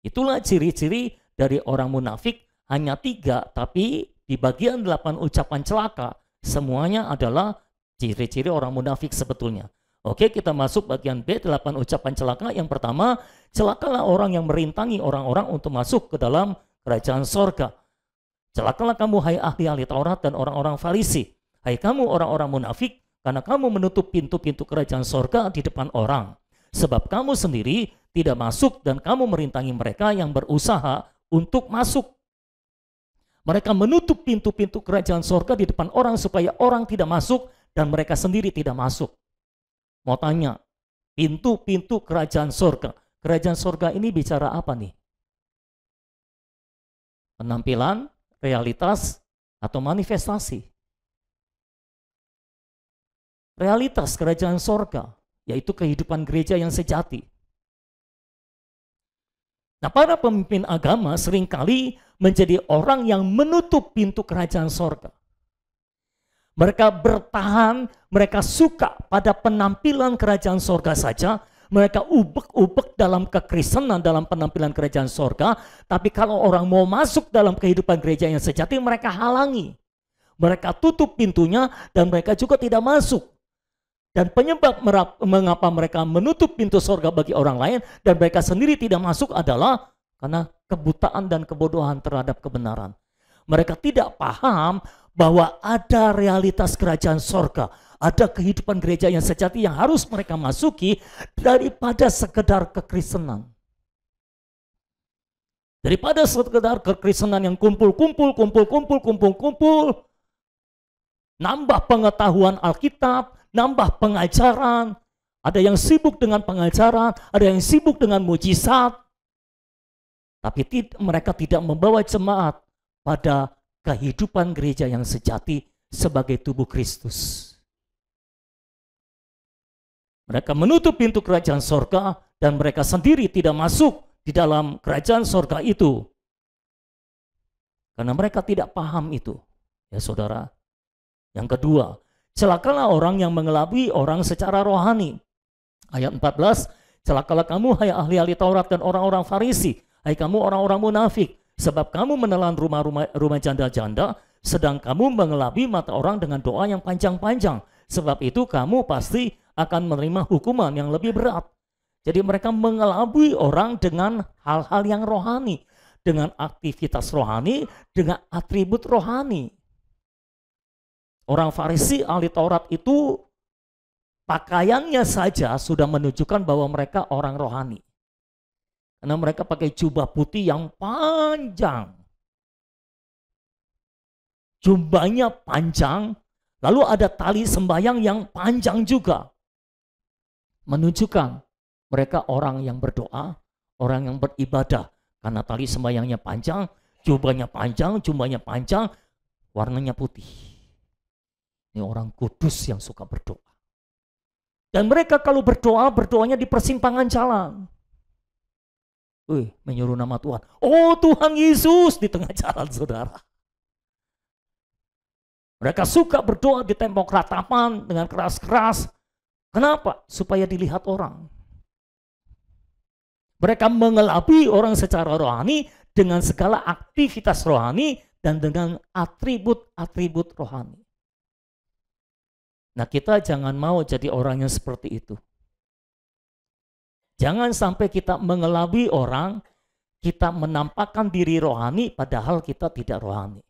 Itulah ciri-ciri dari orang munafik, hanya 3, tapi di bagian 8 ucapan celaka, semuanya adalah ciri-ciri orang munafik sebetulnya. Oke, kita masuk bagian B, 8 ucapan celaka. Yang pertama, celakalah orang yang merintangi orang-orang untuk masuk ke dalam kerajaan sorga. Celakalah kamu, hai ahli-ahli Taurat dan orang-orang Farisi. Hai kamu orang-orang munafik, karena kamu menutup pintu-pintu kerajaan sorga di depan orang. Sebab kamu sendiri tidak masuk dan kamu merintangi mereka yang berusaha untuk masuk. Mereka menutup pintu-pintu kerajaan sorga di depan orang supaya orang tidak masuk dan mereka sendiri tidak masuk. Mau tanya, pintu-pintu kerajaan sorga. Kerajaan sorga ini bicara apa nih? Penampilan, realitas, atau manifestasi? Realitas kerajaan sorga, yaitu kehidupan gereja yang sejati. Nah, para pemimpin agama seringkali menjadi orang yang menutup pintu kerajaan sorga. Mereka bertahan, mereka suka pada penampilan kerajaan sorga saja. Mereka ubek-ubek dalam kekristenan, dalam penampilan kerajaan sorga. Tapi kalau orang mau masuk dalam kehidupan gereja yang sejati, mereka halangi. Mereka tutup pintunya dan mereka juga tidak masuk. Dan penyebab mengapa mereka menutup pintu sorga bagi orang lain dan mereka sendiri tidak masuk adalah karena kebutaan dan kebodohan terhadap kebenaran. Mereka tidak paham bahwa ada realitas kerajaan sorga, ada kehidupan gereja yang sejati yang harus mereka masuki daripada sekedar kekristenan. Daripada sekedar kekristenan yang kumpul, nambah pengetahuan Alkitab, nambah pengajaran, ada yang sibuk dengan pengajaran, ada yang sibuk dengan mujizat, tapi mereka tidak membawa jemaat pada kehidupan gereja yang sejati sebagai tubuh Kristus. Mereka menutup pintu kerajaan sorga dan mereka sendiri tidak masuk di dalam kerajaan sorga itu. Karena mereka tidak paham itu, ya saudara. Yang kedua, celakalah orang yang mengelabui orang secara rohani. Ayat 14, celakalah kamu hai ahli-ahli Taurat dan orang-orang Farisi, hai kamu orang-orang munafik, sebab kamu menelan rumah janda-janda, sedang kamu mengelabui mata orang dengan doa yang panjang-panjang. Sebab itu kamu pasti akan menerima hukuman yang lebih berat. Jadi mereka mengelabui orang dengan hal-hal yang rohani, dengan aktivitas rohani, dengan atribut rohani. Orang Farisi, ahli Taurat itu pakaiannya saja sudah menunjukkan bahwa mereka orang rohani. Karena mereka pakai jubah putih yang panjang. Jubahnya panjang, lalu ada tali sembahyang yang panjang juga. Menunjukkan mereka orang yang berdoa, orang yang beribadah. Karena tali sembahyangnya panjang, jubahnya panjang, warnanya putih. Ini orang kudus yang suka berdoa. Dan mereka kalau berdoa, berdoanya di persimpangan jalan. Menyuruh nama Tuhan. Oh Tuhan Yesus di tengah jalan, saudara. Mereka suka berdoa di tembok ratapan dengan keras-keras. Kenapa? Supaya dilihat orang. Mereka mengelabui orang secara rohani dengan segala aktivitas rohani dan dengan atribut-atribut rohani. Nah, kita jangan mau jadi orang yang seperti itu. Jangan sampai kita mengelabui orang, kita menampakkan diri rohani padahal kita tidak rohani.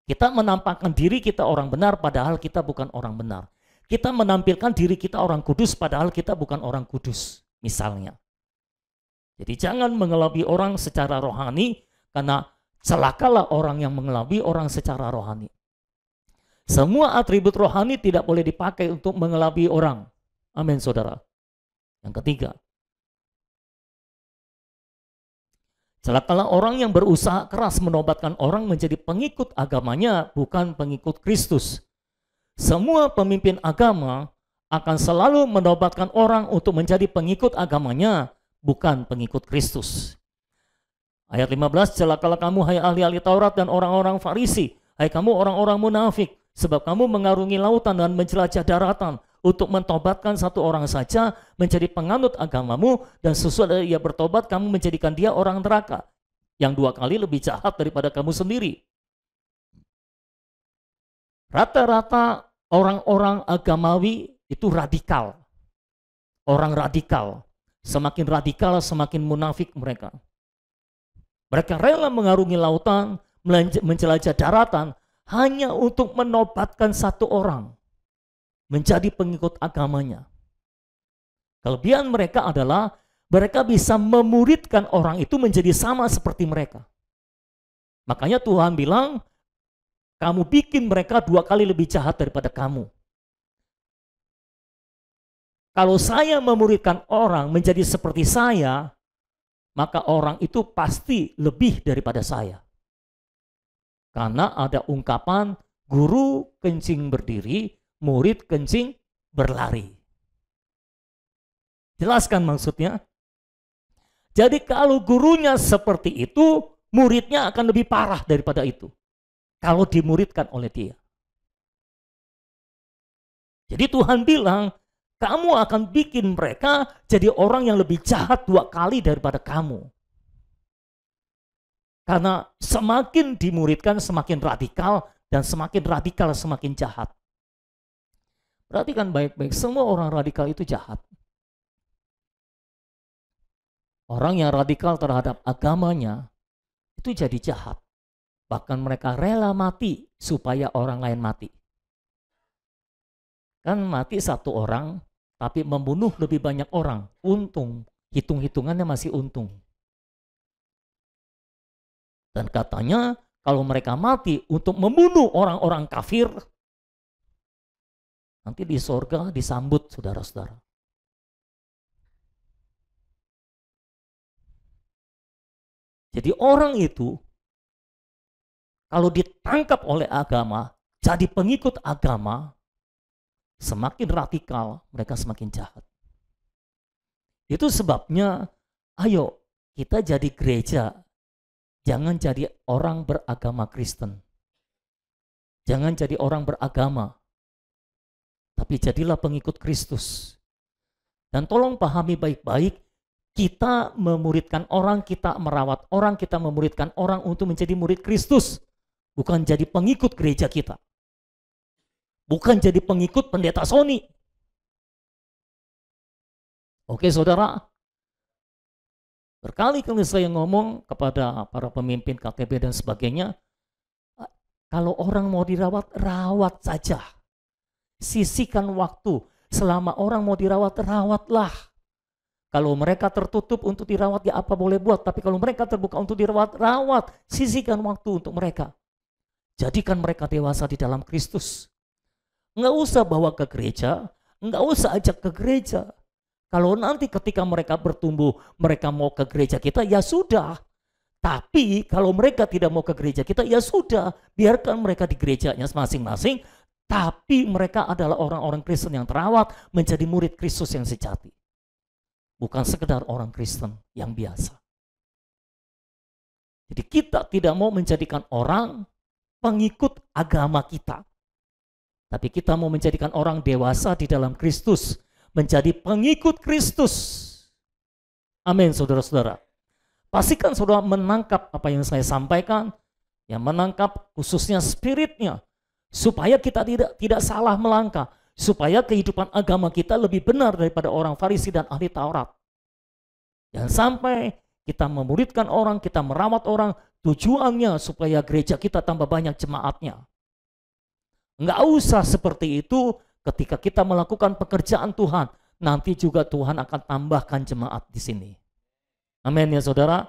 Kita menampakkan diri kita orang benar padahal kita bukan orang benar. Kita menampilkan diri kita orang kudus padahal kita bukan orang kudus, misalnya. Jadi jangan mengelabui orang secara rohani, karena celakalah orang yang mengelabui orang secara rohani. Semua atribut rohani tidak boleh dipakai untuk mengelabui orang. Amin, saudara. Yang ketiga, celakalah orang yang berusaha keras menobatkan orang menjadi pengikut agamanya, bukan pengikut Kristus. Semua pemimpin agama akan selalu menobatkan orang untuk menjadi pengikut agamanya, bukan pengikut Kristus. Ayat 15, celakalah kamu hai ahli-ahli Taurat dan orang-orang Farisi, hai kamu orang-orang munafik, sebab kamu mengarungi lautan dan menjelajah daratan untuk mentobatkan satu orang saja menjadi penganut agamamu, dan sesudah ia bertobat kamu menjadikan dia orang neraka yang 2 kali lebih jahat daripada kamu sendiri. Rata-rata orang-orang agamawi itu radikal. Orang radikal. Semakin radikal, semakin munafik mereka. Mereka rela mengarungi lautan, menjelajah daratan, hanya untuk menobatkan satu orang menjadi pengikut agamanya. Kelebihan mereka adalah mereka bisa memuridkan orang itu menjadi sama seperti mereka. Makanya Tuhan bilang, kamu bikin mereka 2 kali lebih jahat daripada kamu. Kalau saya memuridkan orang menjadi seperti saya, maka orang itu pasti lebih daripada saya. Karena ada ungkapan, guru kencing berdiri, murid kencing berlari. Jelaskan maksudnya? Jadi kalau gurunya seperti itu, muridnya akan lebih parah daripada itu. Kalau dimuridkan oleh dia. Jadi Tuhan bilang, kamu akan bikin mereka jadi orang yang lebih jahat 2 kali daripada kamu. Karena semakin dimuridkan semakin radikal, dan semakin radikal semakin jahat. Perhatikan baik-baik, semua orang radikal itu jahat. Orang yang radikal terhadap agamanya itu jadi jahat. Bahkan mereka rela mati supaya orang lain mati. Kan mati 1 orang, tapi membunuh lebih banyak orang. Untung, hitung-hitungannya masih untung. Dan katanya kalau mereka mati untuk membunuh orang-orang kafir, nanti di sorga disambut saudara-saudara. Jadi orang itu kalau ditangkap oleh agama, jadi pengikut agama, semakin radikal mereka semakin jahat. Itu sebabnya ayo kita jadi gereja, jangan jadi orang beragama Kristen. Jangan jadi orang beragama, tapi jadilah pengikut Kristus. Dan tolong pahami baik-baik, kita memuridkan orang, kita merawat orang, kita memuridkan orang untuk menjadi murid Kristus. Bukan jadi pengikut gereja kita. Bukan jadi pengikut pendeta Sony. Oke saudara, berkali-kali saya ngomong kepada para pemimpin KTB dan sebagainya, kalau orang mau dirawat, rawat saja. Sisihkan waktu. Selama orang mau dirawat, rawatlah. Kalau mereka tertutup untuk dirawat, ya apa boleh buat. Tapi kalau mereka terbuka untuk dirawat, rawat. Sisihkan waktu untuk mereka. Jadikan mereka dewasa di dalam Kristus. Nggak usah bawa ke gereja, nggak usah ajak ke gereja. Kalau nanti ketika mereka bertumbuh, mereka mau ke gereja kita, ya sudah. Tapi kalau mereka tidak mau ke gereja kita, ya sudah. Biarkan mereka di gerejanya masing-masing. Tapi mereka adalah orang-orang Kristen yang terawat, menjadi murid Kristus yang sejati. Bukan sekedar orang Kristen yang biasa. Jadi kita tidak mau menjadikan orang pengikut agama kita. Tapi kita mau menjadikan orang dewasa di dalam Kristus. Menjadi pengikut Kristus. Amin saudara-saudara. Pastikan saudara menangkap apa yang saya sampaikan. Yang menangkap khususnya spiritnya. Supaya kita tidak salah melangkah. Supaya kehidupan agama kita lebih benar daripada orang Farisi dan ahli Taurat. Dan sampai kita memuridkan orang, kita merawat orang, tujuannya supaya gereja kita tambah banyak jemaatnya. Enggak usah seperti itu ketika kita melakukan pekerjaan Tuhan. Nanti juga Tuhan akan tambahkan jemaat di sini. Amin ya saudara.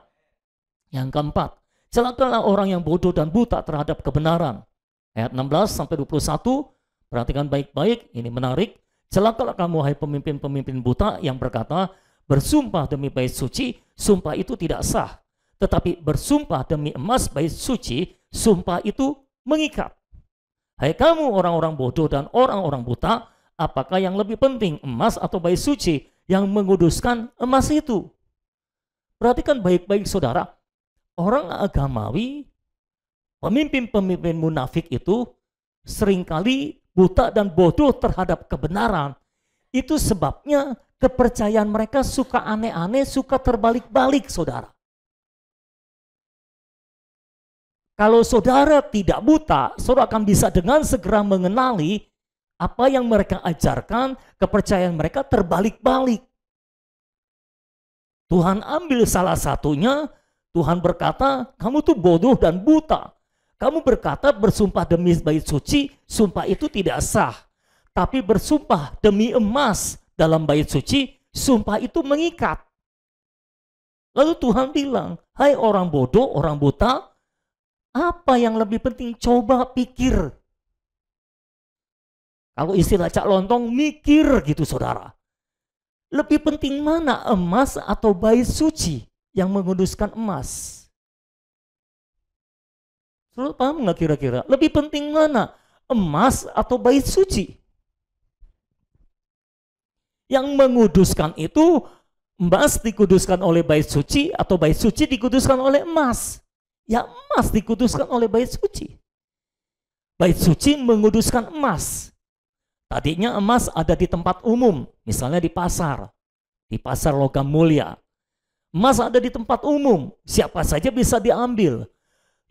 Yang keempat, celakalah orang yang bodoh dan buta terhadap kebenaran. Ayat 16-21, perhatikan baik-baik, ini menarik. Celakalah kamu hai pemimpin-pemimpin buta yang berkata, bersumpah demi bait suci, sumpah itu tidak sah. Tetapi bersumpah demi emas bait suci, sumpah itu mengikat. Hai kamu orang-orang bodoh dan orang-orang buta, apakah yang lebih penting, emas atau bait suci yang menguduskan emas itu? Perhatikan baik-baik saudara, orang agamawi, pemimpin-pemimpin munafik itu seringkali buta dan bodoh terhadap kebenaran. Itu sebabnya kepercayaan mereka suka aneh-aneh, suka terbalik-balik saudara. Kalau saudara tidak buta, saudara akan bisa dengan segera mengenali apa yang mereka ajarkan, kepercayaan mereka terbalik-balik. Tuhan ambil salah satunya, Tuhan berkata, kamu tuh bodoh dan buta. Kamu berkata bersumpah demi bait suci, sumpah itu tidak sah. Tapi bersumpah demi emas dalam bait suci, sumpah itu mengikat. Lalu Tuhan bilang, hai orang bodoh, orang buta, apa yang lebih penting? Coba pikir. Kalau istilah Cak Lontong, mikir gitu saudara. Lebih penting mana, emas atau bait suci yang menguduskan emas? Saudara paham nggak kira-kira? Lebih penting mana, emas atau bait suci? Yang menguduskan itu emas dikuduskan oleh bait suci atau bait suci dikuduskan oleh emas? Ya emas dikuduskan oleh bait suci. Bait suci menguduskan emas. Tadinya emas ada di tempat umum, misalnya di pasar logam mulia. Emas ada di tempat umum, siapa saja bisa diambil.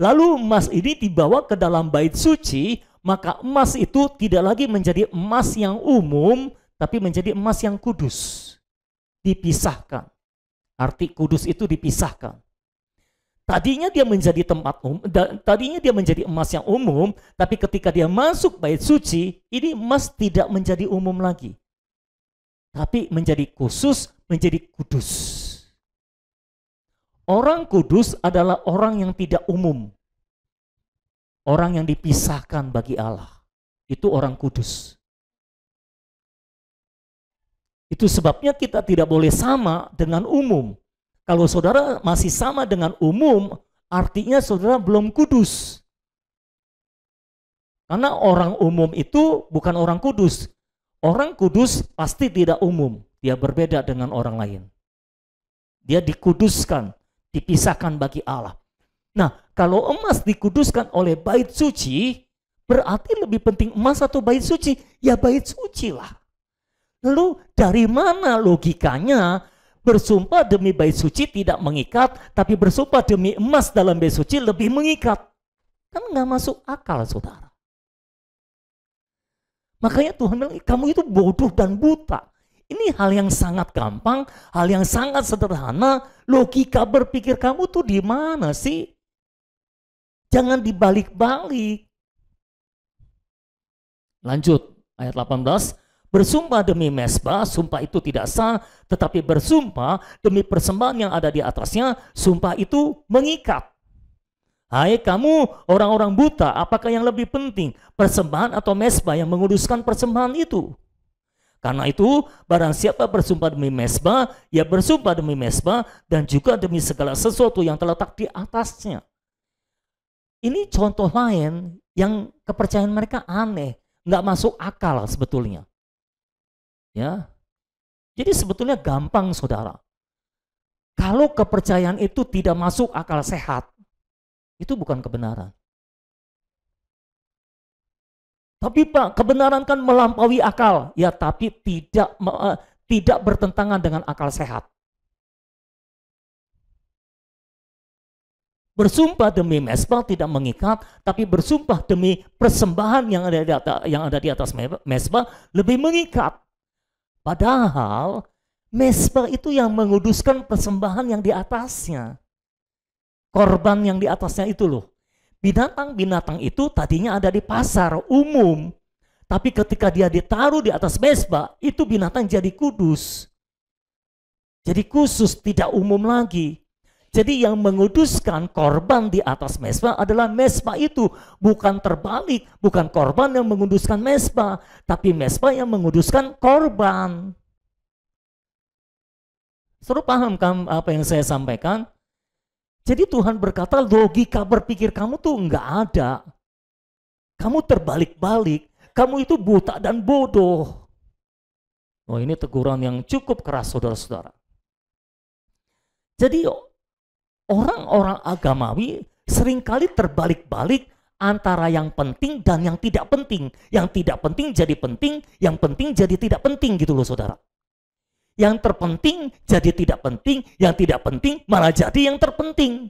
Lalu emas ini dibawa ke dalam bait suci, maka emas itu tidak lagi menjadi emas yang umum, tapi menjadi emas yang kudus. Dipisahkan. Arti kudus itu dipisahkan. Tadinya dia menjadi tadinya dia menjadi emas yang umum, tapi ketika dia masuk bait suci, ini emas tidak menjadi umum lagi. Tapi menjadi khusus, menjadi kudus. Orang kudus adalah orang yang tidak umum. Orang yang dipisahkan bagi Allah. Itu orang kudus. Itu sebabnya kita tidak boleh sama dengan umum. Kalau saudara masih sama dengan umum, artinya saudara belum kudus. Karena orang umum itu bukan orang kudus. Orang kudus pasti tidak umum. Dia berbeda dengan orang lain. Dia dikuduskan, dipisahkan bagi Allah. Nah, kalau emas dikuduskan oleh bait suci, berarti lebih penting emas atau bait suci? Ya bait suci lah. Lalu dari mana logikanya bersumpah demi bait suci tidak mengikat, tapi bersumpah demi emas dalam bait suci lebih mengikat? Kan nggak masuk akal, saudara. Makanya Tuhan bilang, kamu itu bodoh dan buta. Ini hal yang sangat gampang, hal yang sangat sederhana. Logika berpikir kamu tuh di mana sih? Jangan dibalik-balik. Lanjut, ayat 18. Bersumpah demi mezbah, sumpah itu tidak sah, tetapi bersumpah demi persembahan yang ada di atasnya, sumpah itu mengikat. Hai kamu orang-orang buta, apakah yang lebih penting, persembahan atau mezbah yang menguduskan persembahan itu? Karena itu, barang siapa bersumpah demi mezbah, ya bersumpah demi mezbah dan juga demi segala sesuatu yang terletak di atasnya. Ini contoh lain yang kepercayaan mereka aneh, nggak masuk akal sebetulnya. Ya, jadi sebetulnya gampang, saudara. Kalau kepercayaan itu tidak masuk akal sehat, itu bukan kebenaran. Tapi Pak, kebenaran kan melampaui akal. Ya, tapi tidak bertentangan dengan akal sehat. Bersumpah demi mezbah tidak mengikat, tapi bersumpah demi persembahan yang ada di atas mezbah lebih mengikat. Padahal mezbah itu yang menguduskan persembahan yang di atasnya. Korban yang di atasnya itu loh. Binatang-binatang itu tadinya ada di pasar umum. Tapi ketika dia ditaruh di atas mezbah, itu binatang jadi kudus. Jadi khusus, tidak umum lagi. Jadi yang menguduskan korban di atas mezbah adalah mezbah itu. Bukan terbalik, bukan korban yang menguduskan mezbah, tapi mezbah yang menguduskan korban. Saudara paham kan apa yang saya sampaikan? Jadi Tuhan berkata logika berpikir kamu tuh enggak ada. Kamu terbalik-balik. Kamu itu buta dan bodoh. Oh, ini teguran yang cukup keras, saudara-saudara. Jadi orang-orang agamawi seringkali terbalik-balik antara yang penting dan yang tidak penting. Yang tidak penting jadi penting, yang penting jadi tidak penting gitu loh, saudara. Yang terpenting jadi tidak penting, yang tidak penting malah jadi yang terpenting.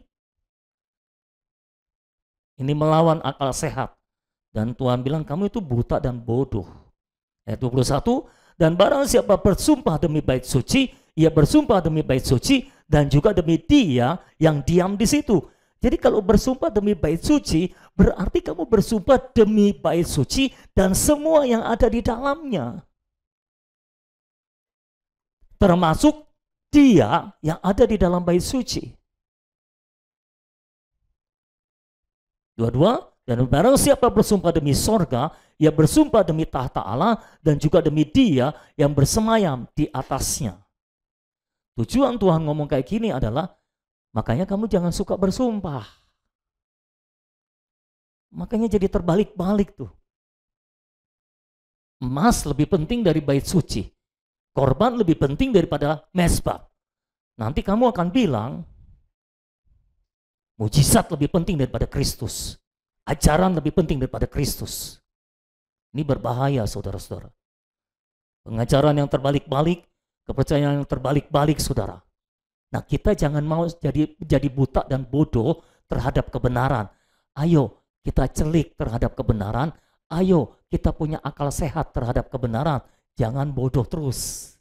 Ini melawan akal sehat. Dan Tuhan bilang kamu itu buta dan bodoh. Ayat 21, dan barang siapa bersumpah demi bait suci, ia bersumpah demi bait suci dan juga demi dia yang diam di situ. Jadi kalau bersumpah demi bait suci, berarti kamu bersumpah demi bait suci dan semua yang ada di dalamnya. Termasuk dia yang ada di dalam bait suci. 22, dan barang siapa bersumpah demi sorga, ia bersumpah demi tahta Allah dan juga demi dia yang bersemayam di atasnya. Tujuan Tuhan ngomong kayak gini adalah, makanya kamu jangan suka bersumpah. Makanya jadi terbalik-balik tuh. Emas lebih penting dari bait suci. Korban lebih penting daripada mezbah. nanti kamu akan bilang, mujizat lebih penting daripada Kristus. Ajaran lebih penting daripada Kristus. Ini berbahaya, saudara-saudara. Pengajaran yang terbalik-balik, kepercayaan yang terbalik-balik, saudara. Nah, kita jangan mau jadi buta dan bodoh terhadap kebenaran. Ayo, kita celik terhadap kebenaran. Ayo, kita punya akal sehat terhadap kebenaran. Jangan bodoh terus.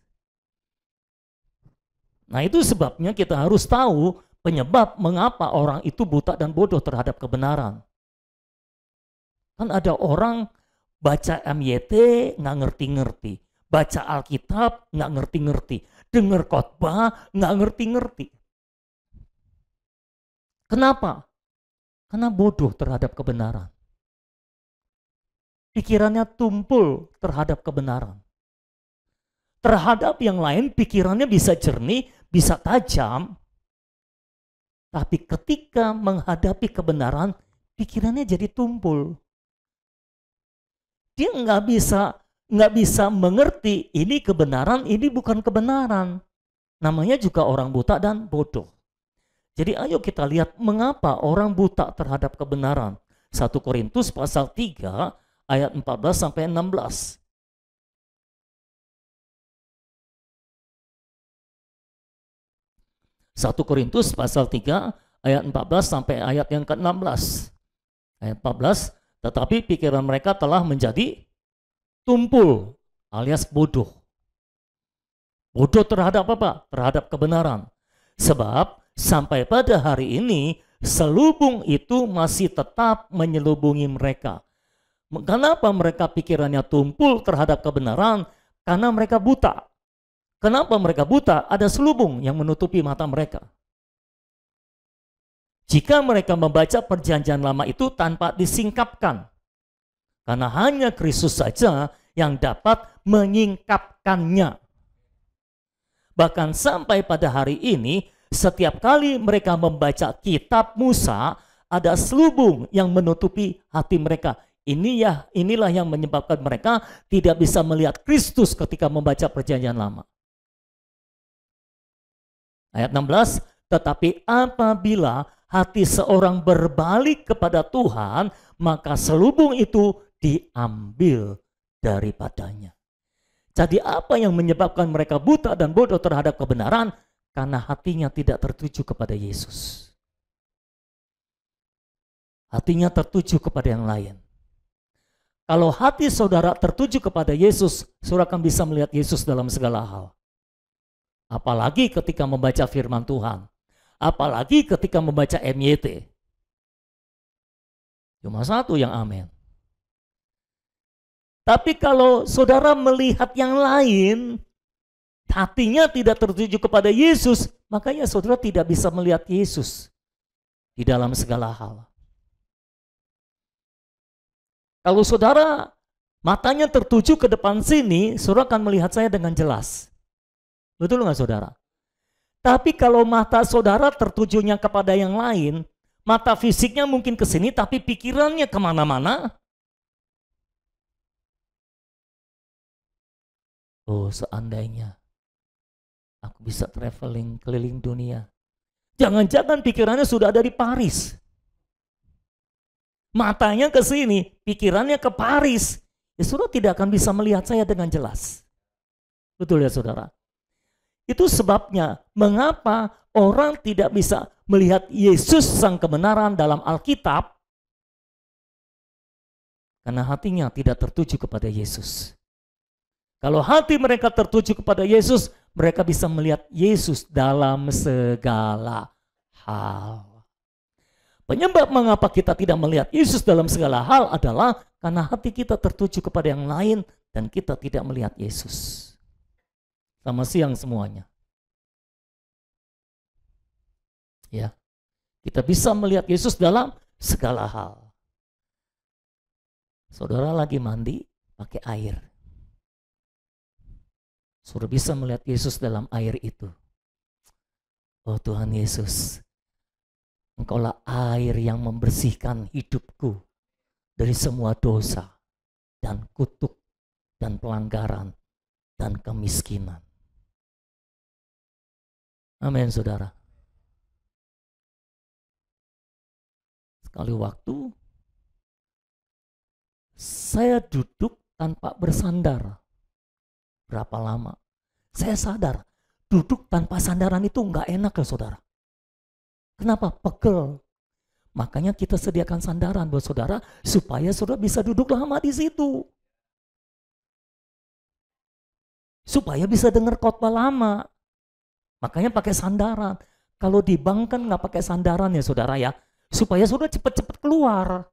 Nah, itu sebabnya kita harus tahu penyebab mengapa orang itu buta dan bodoh terhadap kebenaran. Kan ada orang baca MYT nggak ngerti-ngerti. Baca Alkitab nggak ngerti-ngerti. Dengar khotbah nggak ngerti-ngerti. Kenapa? Karena bodoh terhadap kebenaran. Pikirannya tumpul terhadap kebenaran. Terhadap yang lain pikirannya bisa jernih, bisa tajam. Tapi ketika menghadapi kebenaran, pikirannya jadi tumpul. Dia nggak bisa mengerti ini kebenaran, ini bukan kebenaran. Namanya juga orang buta dan bodoh. Jadi ayo kita lihat mengapa orang buta terhadap kebenaran. 1 Korintus pasal 3 ayat 14 sampai 16. 1 Korintus pasal 3 ayat 14 sampai ayat yang ke-16. Ayat 14, tetapi pikiran mereka telah menjadi tumpul alias bodoh. Bodoh terhadap apa? Terhadap kebenaran. Sebab sampai pada hari ini selubung itu masih tetap menyelubungi mereka. Kenapa mereka pikirannya tumpul terhadap kebenaran? Karena mereka buta. Kenapa mereka buta? Ada selubung yang menutupi mata mereka. Jika mereka membaca perjanjian lama itu tanpa disingkapkan. Karena hanya Kristus saja yang dapat menyingkapkannya. Bahkan sampai pada hari ini, setiap kali mereka membaca kitab Musa, ada selubung yang menutupi hati mereka. Inilah yang menyebabkan mereka tidak bisa melihat Kristus ketika membaca perjanjian lama. Ayat 16, tetapi apabila hati seorang berbalik kepada Tuhan, maka selubung itu diambil daripadanya. Jadi apa yang menyebabkan mereka buta dan bodoh terhadap kebenaran? Karena hatinya tidak tertuju kepada Yesus. Hatinya tertuju kepada yang lain. Kalau hati saudara tertuju kepada Yesus, saudara akan bisa melihat Yesus dalam segala hal. Apalagi ketika membaca firman Tuhan. Apalagi ketika membaca MYT. Cuma satu yang amin. Tapi kalau saudara melihat yang lain, hatinya tidak tertuju kepada Yesus, makanya saudara tidak bisa melihat Yesus di dalam segala hal. Kalau saudara matanya tertuju ke depan sini, saudara akan melihat saya dengan jelas. Betul nggak saudara? Tapi kalau mata saudara tertujunya kepada yang lain, mata fisiknya mungkin ke sini, tapi pikirannya kemana-mana. Oh, seandainya aku bisa traveling keliling dunia. Jangan-jangan pikirannya sudah ada di Paris. Matanya ke sini, pikirannya ke Paris. Ya, saudara tidak akan bisa melihat saya dengan jelas. Betul ya saudara? Itu sebabnya mengapa orang tidak bisa melihat Yesus sang kebenaran dalam Alkitab. Karena hatinya tidak tertuju kepada Yesus. Kalau hati mereka tertuju kepada Yesus, mereka bisa melihat Yesus dalam segala hal. Penyebab mengapa kita tidak melihat Yesus dalam segala hal adalah karena hati kita tertuju kepada yang lain dan kita tidak melihat Yesus. Selamat siang semuanya. Ya, kita bisa melihat Yesus dalam segala hal. Saudara lagi mandi pakai air. Saudara bisa melihat Yesus dalam air itu. Oh Tuhan Yesus, Engkaulah air yang membersihkan hidupku dari semua dosa dan kutuk dan pelanggaran dan kemiskinan. Amin, saudara. Sekali waktu saya duduk tanpa bersandar. Berapa lama? Saya sadar, duduk tanpa sandaran itu nggak enak ya saudara. Kenapa? Pegel. Makanya kita sediakan sandaran buat saudara, supaya saudara bisa duduk lama di situ. Supaya bisa dengar khotbah lama. Makanya pakai sandaran. Kalau di bank kan nggak pakai sandaran ya saudara ya. Supaya saudara cepat-cepat keluar.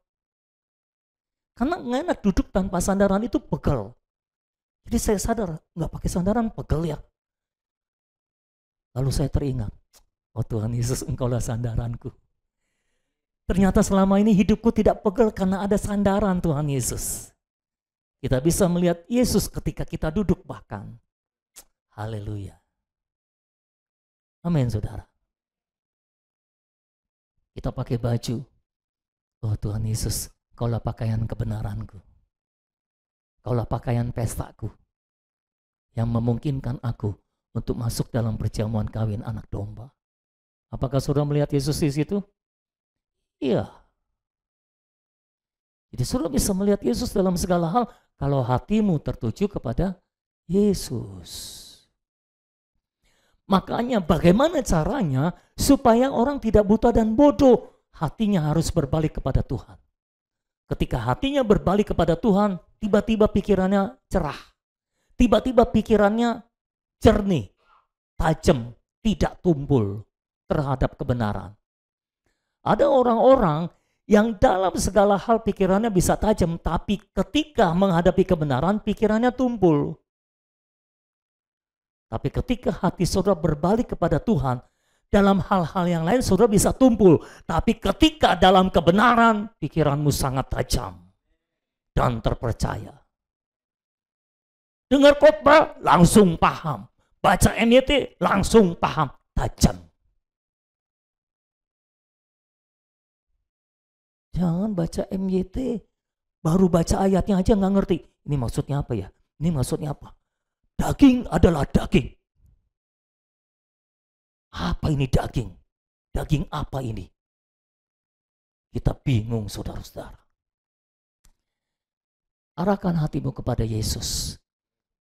Karena nggak enak duduk tanpa sandaran itu pegel. Jadi saya sadar, nggak pakai sandaran pegel ya. Lalu saya teringat, oh Tuhan Yesus, Engkaulah sandaranku. Ternyata selama ini hidupku tidak pegel karena ada sandaran Tuhan Yesus. Kita bisa melihat Yesus ketika kita duduk bahkan. Haleluya. Amin saudara. Kita pakai baju. Oh Tuhan Yesus, Engkaulah pakaian kebenaranku. Engkaulah pakaian pestaku yang memungkinkan aku untuk masuk dalam perjamuan kawin anak domba. Apakah saudara melihat Yesus di situ? Iya. Jadi saudara bisa melihat Yesus dalam segala hal kalau hatimu tertuju kepada Yesus. Makanya bagaimana caranya supaya orang tidak buta dan bodoh? Hatinya harus berbalik kepada Tuhan. Ketika hatinya berbalik kepada Tuhan, tiba-tiba pikirannya cerah. Tiba-tiba pikirannya jernih, tajam, tidak tumpul terhadap kebenaran. Ada orang-orang yang dalam segala hal pikirannya bisa tajam, tapi ketika menghadapi kebenaran pikirannya tumpul. Tapi ketika hati saudara berbalik kepada Tuhan, dalam hal-hal yang lain saudara bisa tumpul. Tapi ketika dalam kebenaran, pikiranmu sangat tajam dan terpercaya. Dengar khotbah, langsung paham. Baca MYT, langsung paham. Tajam. Jangan baca MYT, baru baca ayatnya aja nggak ngerti. Ini maksudnya apa ya? Ini maksudnya apa? Daging adalah daging. Apa ini daging? Daging apa ini? Kita bingung saudara-saudara. Arahkan hatimu kepada Yesus.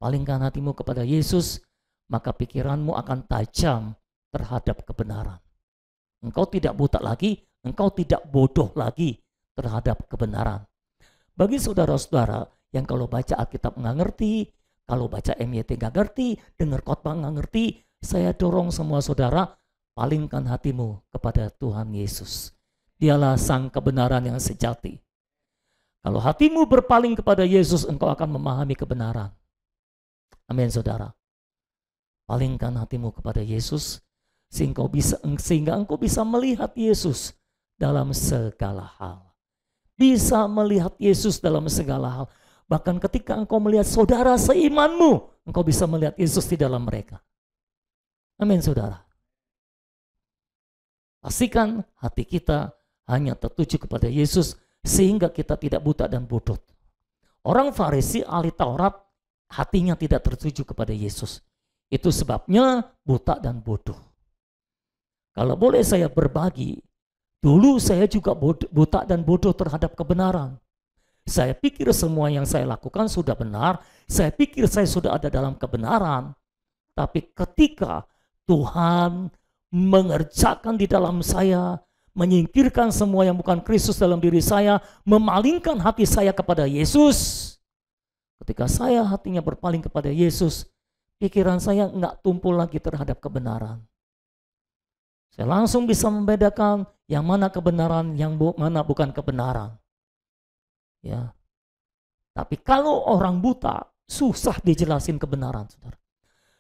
Palingkan hatimu kepada Yesus, maka pikiranmu akan tajam terhadap kebenaran. Engkau tidak buta lagi, engkau tidak bodoh lagi terhadap kebenaran. Bagi saudara-saudara yang kalau baca Alkitab nggak ngerti, kalau baca MYT nggak ngerti, dengar khotbah nggak ngerti, saya dorong semua saudara, palingkan hatimu kepada Tuhan Yesus. Dialah sang kebenaran yang sejati. Kalau hatimu berpaling kepada Yesus, engkau akan memahami kebenaran. Amin saudara. Palingkan hatimu kepada Yesus, sehingga engkau bisa melihat Yesus dalam segala hal. Bisa melihat Yesus dalam segala hal. Bahkan ketika engkau melihat saudara seimanmu, engkau bisa melihat Yesus di dalam mereka. Amin saudara. Pastikan hati kita hanya tertuju kepada Yesus sehingga kita tidak buta dan bodoh. Orang Farisi ahli Taurat hatinya tidak tertuju kepada Yesus. Itu sebabnya buta dan bodoh. Kalau boleh saya berbagi, dulu saya juga buta dan bodoh terhadap kebenaran. Saya pikir semua yang saya lakukan sudah benar, saya pikir saya sudah ada dalam kebenaran. Tapi ketika Tuhan mengerjakan di dalam saya, menyingkirkan semua yang bukan Kristus dalam diri saya, memalingkan hati saya kepada Yesus. Ketika saya hatinya berpaling kepada Yesus, pikiran saya enggak tumpul lagi terhadap kebenaran. Saya langsung bisa membedakan yang mana kebenaran, yang mana bukan kebenaran. Ya. Tapi kalau orang buta, susah dijelasin kebenaran, saudara.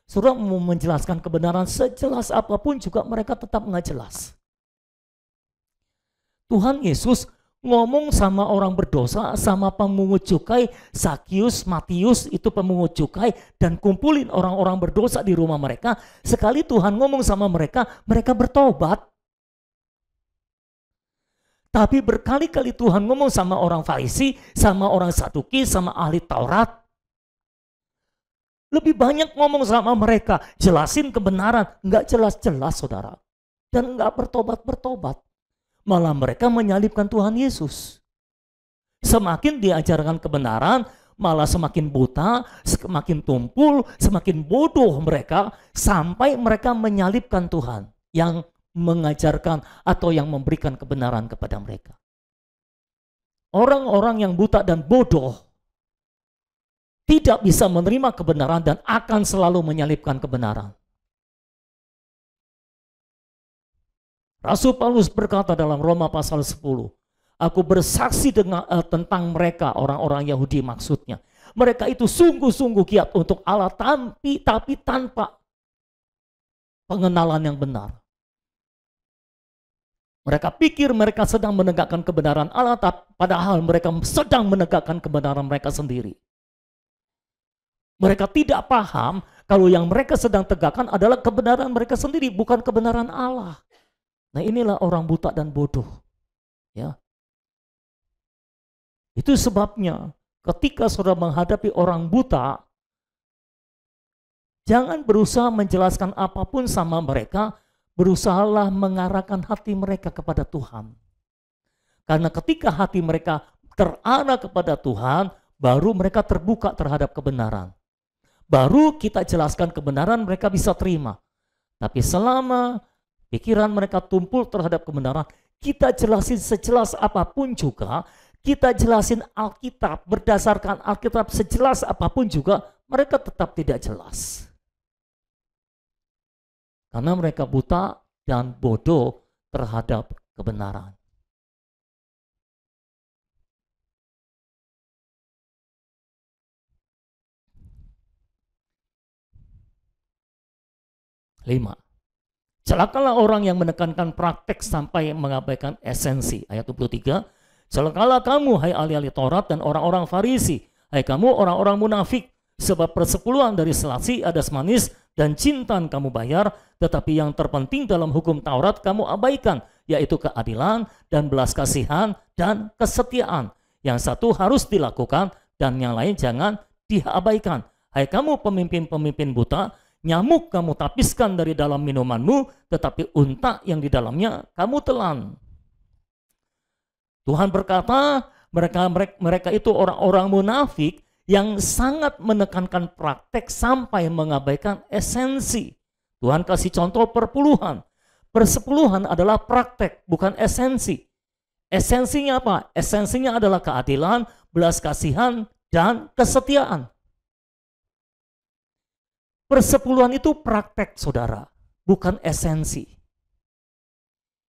Saudara mau menjelaskan kebenaran sejelas apapun juga mereka tetap nggak jelas. Tuhan Yesus ngomong sama orang berdosa, sama pemungut cukai, Zakius, Matius itu pemungut cukai, dan kumpulin orang-orang berdosa di rumah mereka. Sekali Tuhan ngomong sama mereka, mereka bertobat. Tapi berkali-kali Tuhan ngomong sama orang Farisi, sama orang Saduki, sama ahli Taurat. Lebih banyak ngomong sama mereka, jelasin kebenaran, nggak jelas-jelas saudara. Dan nggak bertobat-bertobat. Malah mereka menyalibkan Tuhan Yesus. Semakin diajarkan kebenaran, malah semakin buta, semakin tumpul, semakin bodoh mereka, sampai mereka menyalibkan Tuhan yang mengajarkan atau yang memberikan kebenaran kepada mereka. Orang-orang yang buta dan bodoh tidak bisa menerima kebenaran dan akan selalu menyalibkan kebenaran. Rasul Paulus berkata dalam Roma pasal 10, aku bersaksi tentang mereka, orang-orang Yahudi maksudnya. Mereka itu sungguh-sungguh giat untuk Allah, tapi tanpa pengenalan yang benar. Mereka pikir mereka sedang menegakkan kebenaran Allah, padahal mereka sedang menegakkan kebenaran mereka sendiri. Mereka tidak paham kalau yang mereka sedang tegakkan adalah kebenaran mereka sendiri, bukan kebenaran Allah. Nah, inilah orang buta dan bodoh. Ya. Itu sebabnya ketika saudara menghadapi orang buta, jangan berusaha menjelaskan apapun sama mereka, berusahalah mengarahkan hati mereka kepada Tuhan. Karena ketika hati mereka terarah kepada Tuhan, baru mereka terbuka terhadap kebenaran. Baru kita jelaskan kebenaran, mereka bisa terima. Tapi selama pikiran mereka tumpul terhadap kebenaran, kita jelasin sejelas apapun juga, kita jelasin Alkitab, berdasarkan Alkitab sejelas apapun juga, mereka tetap tidak jelas. Karena mereka buta dan bodoh terhadap kebenaran. Lima. Celakalah orang yang menekankan praktek sampai mengabaikan esensi. Ayat 23. Celakalah kamu, hai ahli-ahli Taurat dan orang-orang Farisi. Hai kamu orang-orang munafik. Sebab persepuluhan dari selasi, adas manis, dan cintan kamu bayar, tetapi yang terpenting dalam hukum Taurat kamu abaikan, yaitu keadilan dan belas kasihan dan kesetiaan. Yang satu harus dilakukan dan yang lain jangan diabaikan. Hai kamu pemimpin-pemimpin buta, nyamuk kamu tapiskan dari dalam minumanmu, tetapi unta yang di dalamnya kamu telan. Tuhan berkata, mereka itu orang-orang munafik yang sangat menekankan praktek sampai mengabaikan esensi. Tuhan kasih contoh perpuluhan. Persepuluhan adalah praktek, bukan esensi. Esensinya apa? Esensinya adalah keadilan, belas kasihan, dan kesetiaan. Persepuluhan itu praktek, saudara, bukan esensi.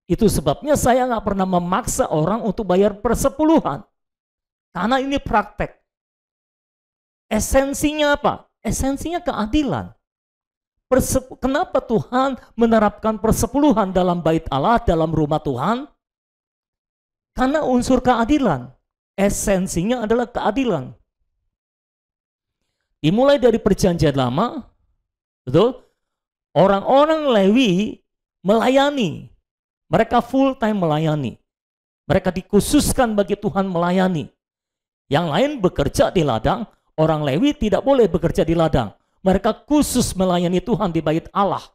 Itu sebabnya saya nggak pernah memaksa orang untuk bayar persepuluhan. Karena ini praktek. Esensinya apa? Esensinya keadilan. Kenapa Tuhan menerapkan persepuluhan dalam bait Allah, dalam rumah Tuhan? Karena unsur keadilan. Esensinya adalah keadilan. Dimulai dari perjanjian lama, betul? Orang-orang Lewi melayani. Mereka full time melayani. Mereka dikhususkan bagi Tuhan melayani. Yang lain bekerja di ladang. Orang Lewi tidak boleh bekerja di ladang. Mereka khusus melayani Tuhan di bait Allah.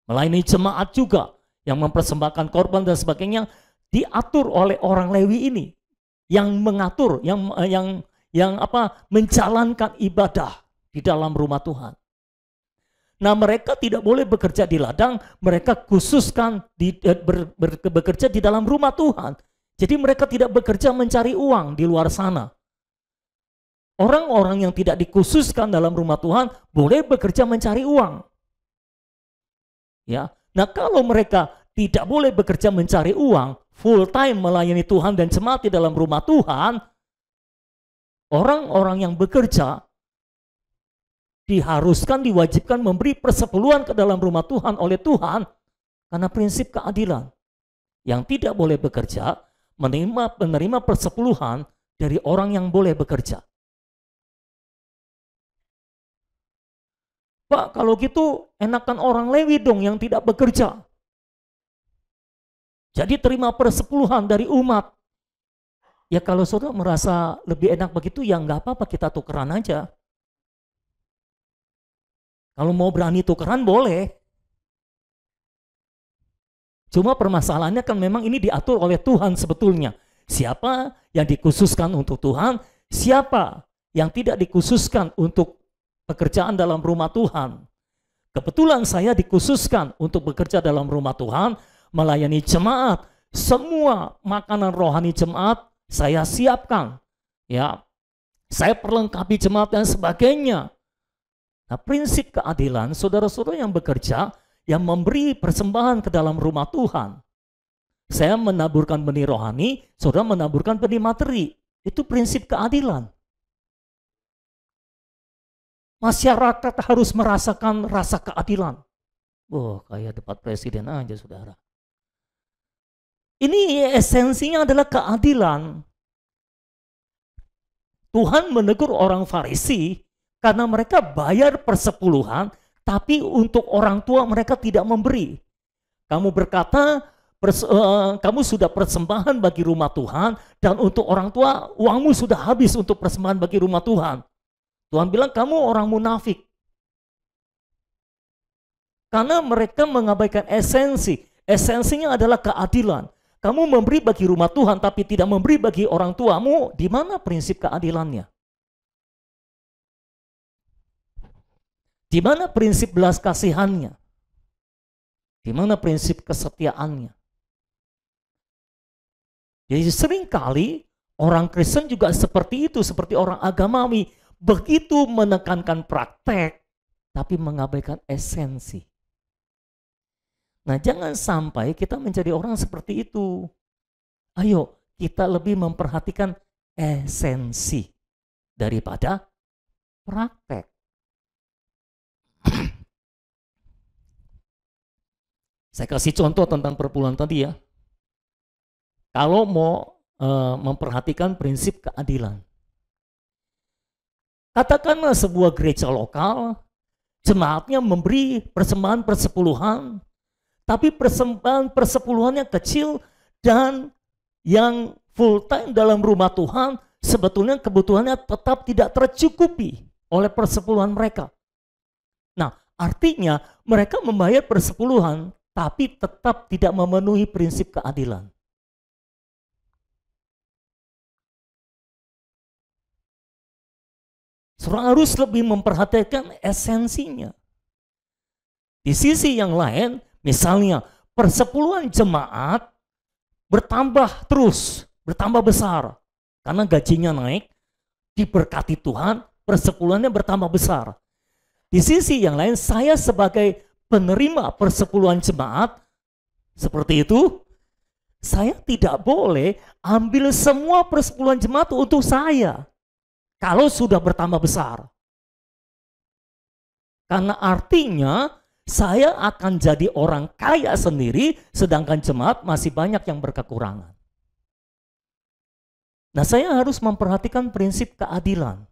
Melayani jemaat juga yang mempersembahkan korban dan sebagainya diatur oleh orang Lewi ini yang mengatur, yang menjalankan ibadah di dalam rumah Tuhan. Nah, mereka tidak boleh bekerja di ladang, mereka khususkan bekerja di dalam rumah Tuhan. Jadi mereka tidak bekerja mencari uang di luar sana. Orang-orang yang tidak dikhususkan dalam rumah Tuhan boleh bekerja mencari uang. Ya, nah kalau mereka tidak boleh bekerja mencari uang, full time melayani Tuhan dan jemaat di dalam rumah Tuhan, orang-orang yang bekerja diharuskan, diwajibkan memberi persepuluhan ke dalam rumah Tuhan oleh Tuhan karena prinsip keadilan. Yang tidak boleh bekerja menerima persepuluhan dari orang yang boleh bekerja. Pak, kalau gitu enakan orang Lewi dong yang tidak bekerja. Jadi terima persepuluhan dari umat. Ya kalau saudara merasa lebih enak begitu, ya nggak apa-apa, kita tukeran aja. Kalau mau berani tukeran boleh. Cuma permasalahannya kan memang ini diatur oleh Tuhan sebetulnya. Siapa yang dikhususkan untuk Tuhan, siapa yang tidak dikhususkan untuk pekerjaan dalam rumah Tuhan. Kebetulan saya dikhususkan untuk bekerja dalam rumah Tuhan, melayani jemaat. Semua makanan rohani jemaat saya siapkan. Ya, saya perlengkapi jemaat dan sebagainya. Nah, prinsip keadilan, saudara-saudara yang bekerja, yang memberi persembahan ke dalam rumah Tuhan. Saya menaburkan benih rohani, saudara menaburkan benih materi. Itu prinsip keadilan. Masyarakat harus merasakan rasa keadilan. Wah, kayak debat presiden aja, saudara. Ini esensinya adalah keadilan. Tuhan menegur orang Farisi karena mereka bayar persepuluhan, tapi untuk orang tua mereka tidak memberi. Kamu berkata, kamu sudah persembahan bagi rumah Tuhan, dan untuk orang tua uangmu sudah habis untuk persembahan bagi rumah Tuhan. Tuhan bilang kamu orang munafik. Karena mereka mengabaikan esensi. Esensinya adalah keadilan. Kamu memberi bagi rumah Tuhan tapi tidak memberi bagi orang tuamu, di mana prinsip keadilannya? Di mana prinsip belas kasihannya? Di mana prinsip kesetiaannya? Jadi seringkali orang Kristen juga seperti itu, seperti orang agamawi, begitu menekankan praktek, tapi mengabaikan esensi. Nah, jangan sampai kita menjadi orang seperti itu. Ayo, kita lebih memperhatikan esensi daripada praktek. Saya kasih contoh tentang perpuluhan tadi ya. Kalau mau memperhatikan prinsip keadilan. Katakanlah sebuah gereja lokal, jemaatnya memberi persembahan persepuluhan, tapi persembahan persepuluhannya kecil dan yang full time dalam rumah Tuhan sebetulnya kebutuhannya tetap tidak tercukupi oleh persepuluhan mereka. Nah, artinya mereka membayar persepuluhan tapi tetap tidak memenuhi prinsip keadilan. Saudara harus lebih memperhatikan esensinya. Di sisi yang lain, misalnya persepuluhan jemaat bertambah terus, bertambah besar. Karena gajinya naik, diberkati Tuhan, persepuluhannya bertambah besar. Di sisi yang lain, saya sebagai penerima persepuluhan jemaat, seperti itu, saya tidak boleh ambil semua persepuluhan jemaat untuk saya. Kalau sudah bertambah besar. Karena artinya saya akan jadi orang kaya sendiri, sedangkan jemaat masih banyak yang berkekurangan. Nah, saya harus memperhatikan prinsip keadilan.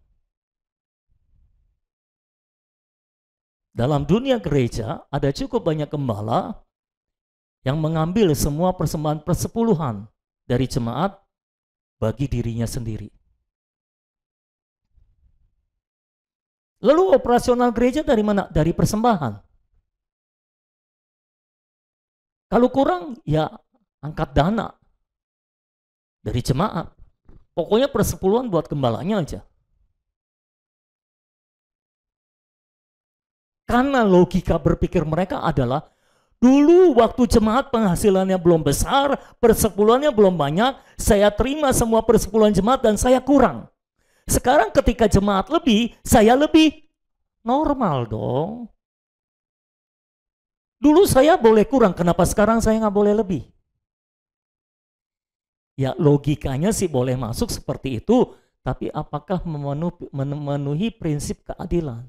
Dalam dunia gereja ada cukup banyak gembala yang mengambil semua persembahan persepuluhan dari jemaat bagi dirinya sendiri. Lalu operasional gereja dari mana? Dari persembahan. Kalau kurang, ya angkat dana dari jemaat. Pokoknya persepuluhan buat gembalanya aja. Karena logika berpikir mereka adalah, dulu waktu jemaat penghasilannya belum besar, persepuluhannya belum banyak, saya terima semua persepuluhan jemaat dan saya kurang. Sekarang ketika jemaat lebih, saya lebih, normal dong. Dulu saya boleh kurang, kenapa sekarang saya nggak boleh lebih? Ya logikanya sih boleh masuk seperti itu, tapi apakah memenuhi prinsip keadilan?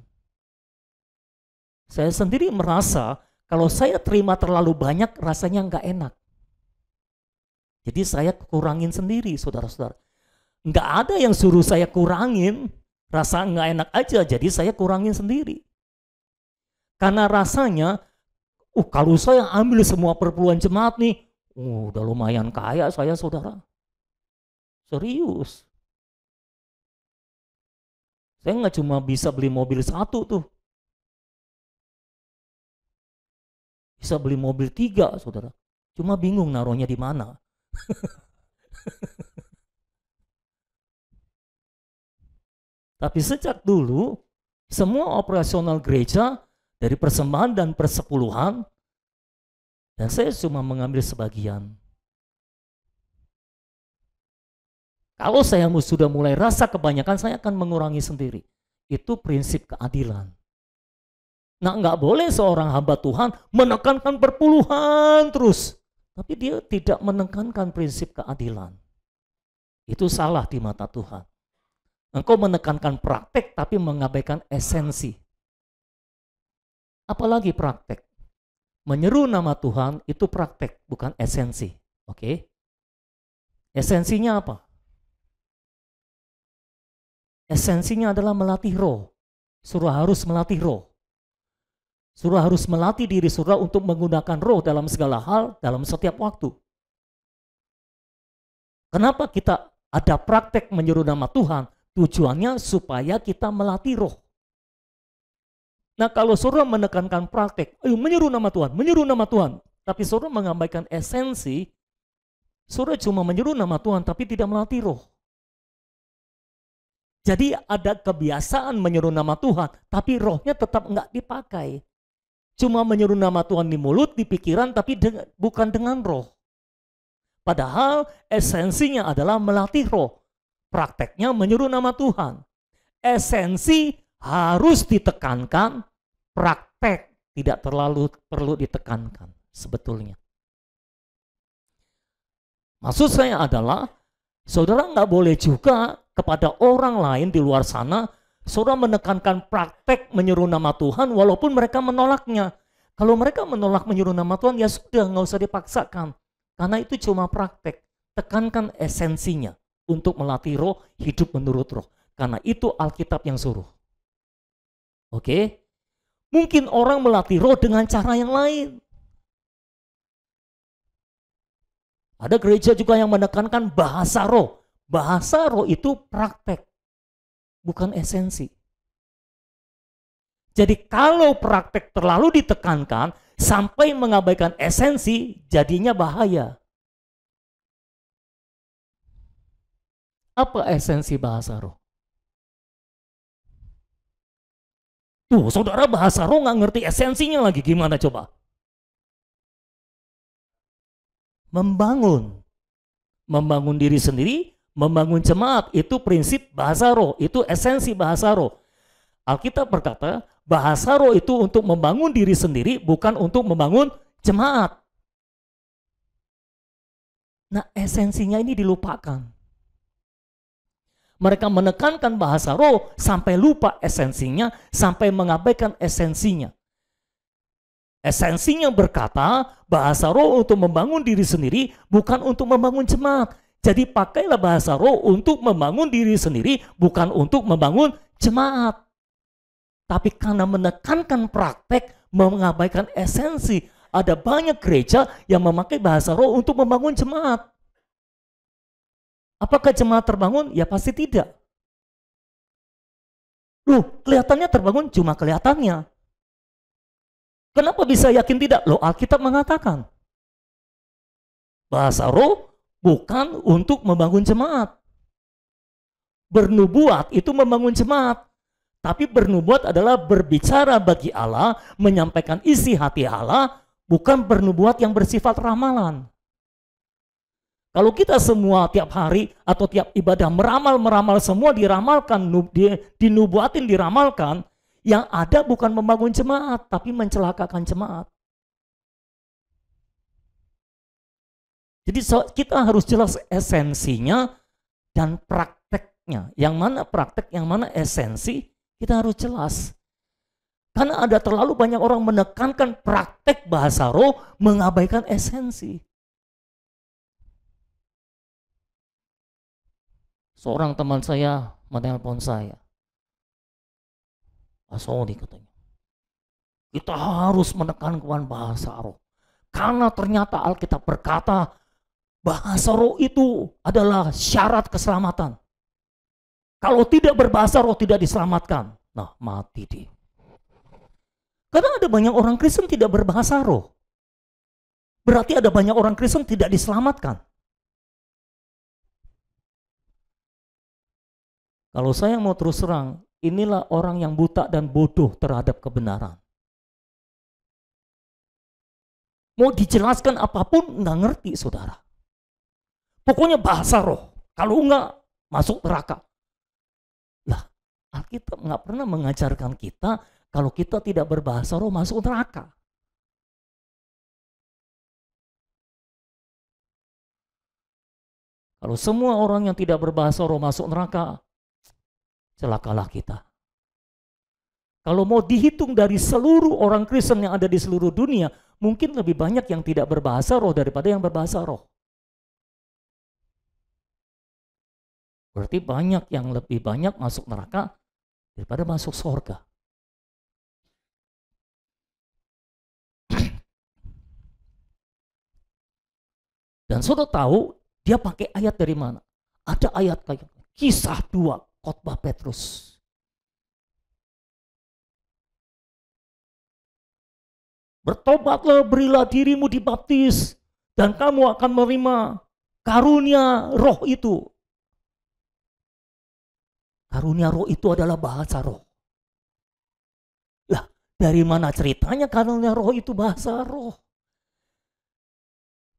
Saya sendiri merasa kalau saya terima terlalu banyak rasanya nggak enak. Jadi saya kurangin sendiri, saudara-saudara. Nggak ada yang suruh saya kurangin, rasa nggak enak aja, jadi saya kurangin sendiri. Karena rasanya, kalau saya ambil semua perpuluhan jemaat nih, udah lumayan kaya saya, saudara. Serius. Saya nggak cuma bisa beli mobil satu tuh. Bisa beli mobil 3, saudara. Cuma bingung naruhnya di mana. Tapi sejak dulu, semua operasional gereja dari persembahan dan persepuluhan, dan saya cuma mengambil sebagian. Kalau saya sudah mulai rasa kebanyakan, saya akan mengurangi sendiri. Itu prinsip keadilan. Nah, nggak boleh seorang hamba Tuhan menekankan perpuluhan terus. Tapi dia tidak menekankan prinsip keadilan. Itu salah di mata Tuhan. Engkau menekankan praktek tapi mengabaikan esensi. Apalagi praktek. Menyeru nama Tuhan itu praktek, bukan esensi. Oke? Esensinya apa? Esensinya adalah melatih roh. Saudara harus melatih roh. Saudara harus melatih diri saudara untuk menggunakan roh dalam segala hal, dalam setiap waktu. Kenapa kita ada praktek menyeru nama Tuhan? Tujuannya supaya kita melatih roh. Nah, kalau saudara menekankan praktek, ayo menyeru nama Tuhan, menyeru nama Tuhan. Tapi saudara mengabaikan esensi, saudara cuma menyeru nama Tuhan tapi tidak melatih roh. Jadi ada kebiasaan menyeru nama Tuhan, tapi rohnya tetap enggak dipakai. Cuma menyeru nama Tuhan di mulut, di pikiran, tapi bukan dengan roh. Padahal esensinya adalah melatih roh. Prakteknya menyeru nama Tuhan. Esensi harus ditekankan, praktek tidak terlalu perlu ditekankan sebetulnya. Maksud saya adalah, saudara nggak boleh juga kepada orang lain di luar sana, saudara menekankan praktek menyeru nama Tuhan walaupun mereka menolaknya. Kalau mereka menolak menyeru nama Tuhan, ya sudah, nggak usah dipaksakan. Karena itu cuma praktek. Tekankan esensinya untuk melatih roh, hidup menurut roh. Karena itu Alkitab yang suruh. Oke? Mungkin orang melatih roh dengan cara yang lain. Ada gereja juga yang menekankan bahasa roh. Bahasa roh itu praktek, bukan esensi. Jadi kalau praktek terlalu ditekankan sampai mengabaikan esensi, jadinya bahaya. Apa esensi bahasa roh? Tuh, saudara bahasa roh nggak ngerti esensinya lagi, gimana coba? Membangun diri sendiri, membangun jemaat, itu prinsip bahasa roh, itu esensi bahasa roh. Alkitab berkata, bahasa roh itu untuk membangun diri sendiri, bukan untuk membangun jemaat. Nah, esensinya ini dilupakan. Mereka menekankan bahasa roh sampai lupa esensinya, sampai mengabaikan esensinya. Esensinya berkata, bahasa roh untuk membangun diri sendiri, bukan untuk membangun jemaat. Jadi pakailah bahasa roh untuk membangun diri sendiri, bukan untuk membangun jemaat. Tapi karena menekankan praktek, mengabaikan esensi, ada banyak gereja yang memakai bahasa roh untuk membangun jemaat. Apakah jemaat terbangun? Ya pasti tidak. Kelihatannya terbangun, cuma kelihatannya. Kenapa bisa yakin tidak? Alkitab mengatakan bahasa roh bukan untuk membangun jemaat. Bernubuat itu membangun jemaat. Tapi bernubuat adalah berbicara bagi Allah, menyampaikan isi hati Allah, bukan bernubuat yang bersifat ramalan. Kalau kita semua tiap hari atau tiap ibadah meramal semua diramalkan, dinubuatin, diramalkan, yang ada bukan membangun jemaat, tapi mencelakakan jemaat. Jadi kita harus jelas esensinya dan prakteknya. Yang mana praktek, yang mana esensi, kita harus jelas. Karena ada terlalu banyak orang menekankan praktek bahasa roh, mengabaikan esensi. Seorang teman saya menelpon saya. Pak Sony katanya, kita harus menekankan bahasa roh. Karena ternyata Alkitab berkata, bahasa roh itu adalah syarat keselamatan. Kalau tidak berbahasa roh tidak diselamatkan. Nah, mati dia. Karena ada banyak orang Kristen tidak berbahasa roh. Berarti ada banyak orang Kristen tidak diselamatkan. Kalau saya mau terus terang, inilah orang yang buta dan bodoh terhadap kebenaran. Mau dijelaskan apapun nggak ngerti, saudara. Pokoknya bahasa roh. Kalau enggak, masuk neraka. Lah, Alkitab nggak pernah mengajarkan kita kalau kita tidak berbahasa roh masuk neraka. Kalau semua orang yang tidak berbahasa roh masuk neraka, celakalah kita. Kalau mau dihitung dari seluruh orang Kristen yang ada di seluruh dunia, mungkin lebih banyak yang tidak berbahasa roh daripada yang berbahasa roh. Berarti banyak yang lebih banyak masuk neraka daripada masuk surga. Dan saudara tahu dia pakai ayat dari mana? Ada ayat kayak Kisah 2, khotbah Petrus. Bertobatlah, berilah dirimu dibaptis, dan kamu akan menerima karunia roh itu. Karunia roh itu adalah bahasa roh. Lah, dari mana ceritanya karunia roh itu bahasa roh?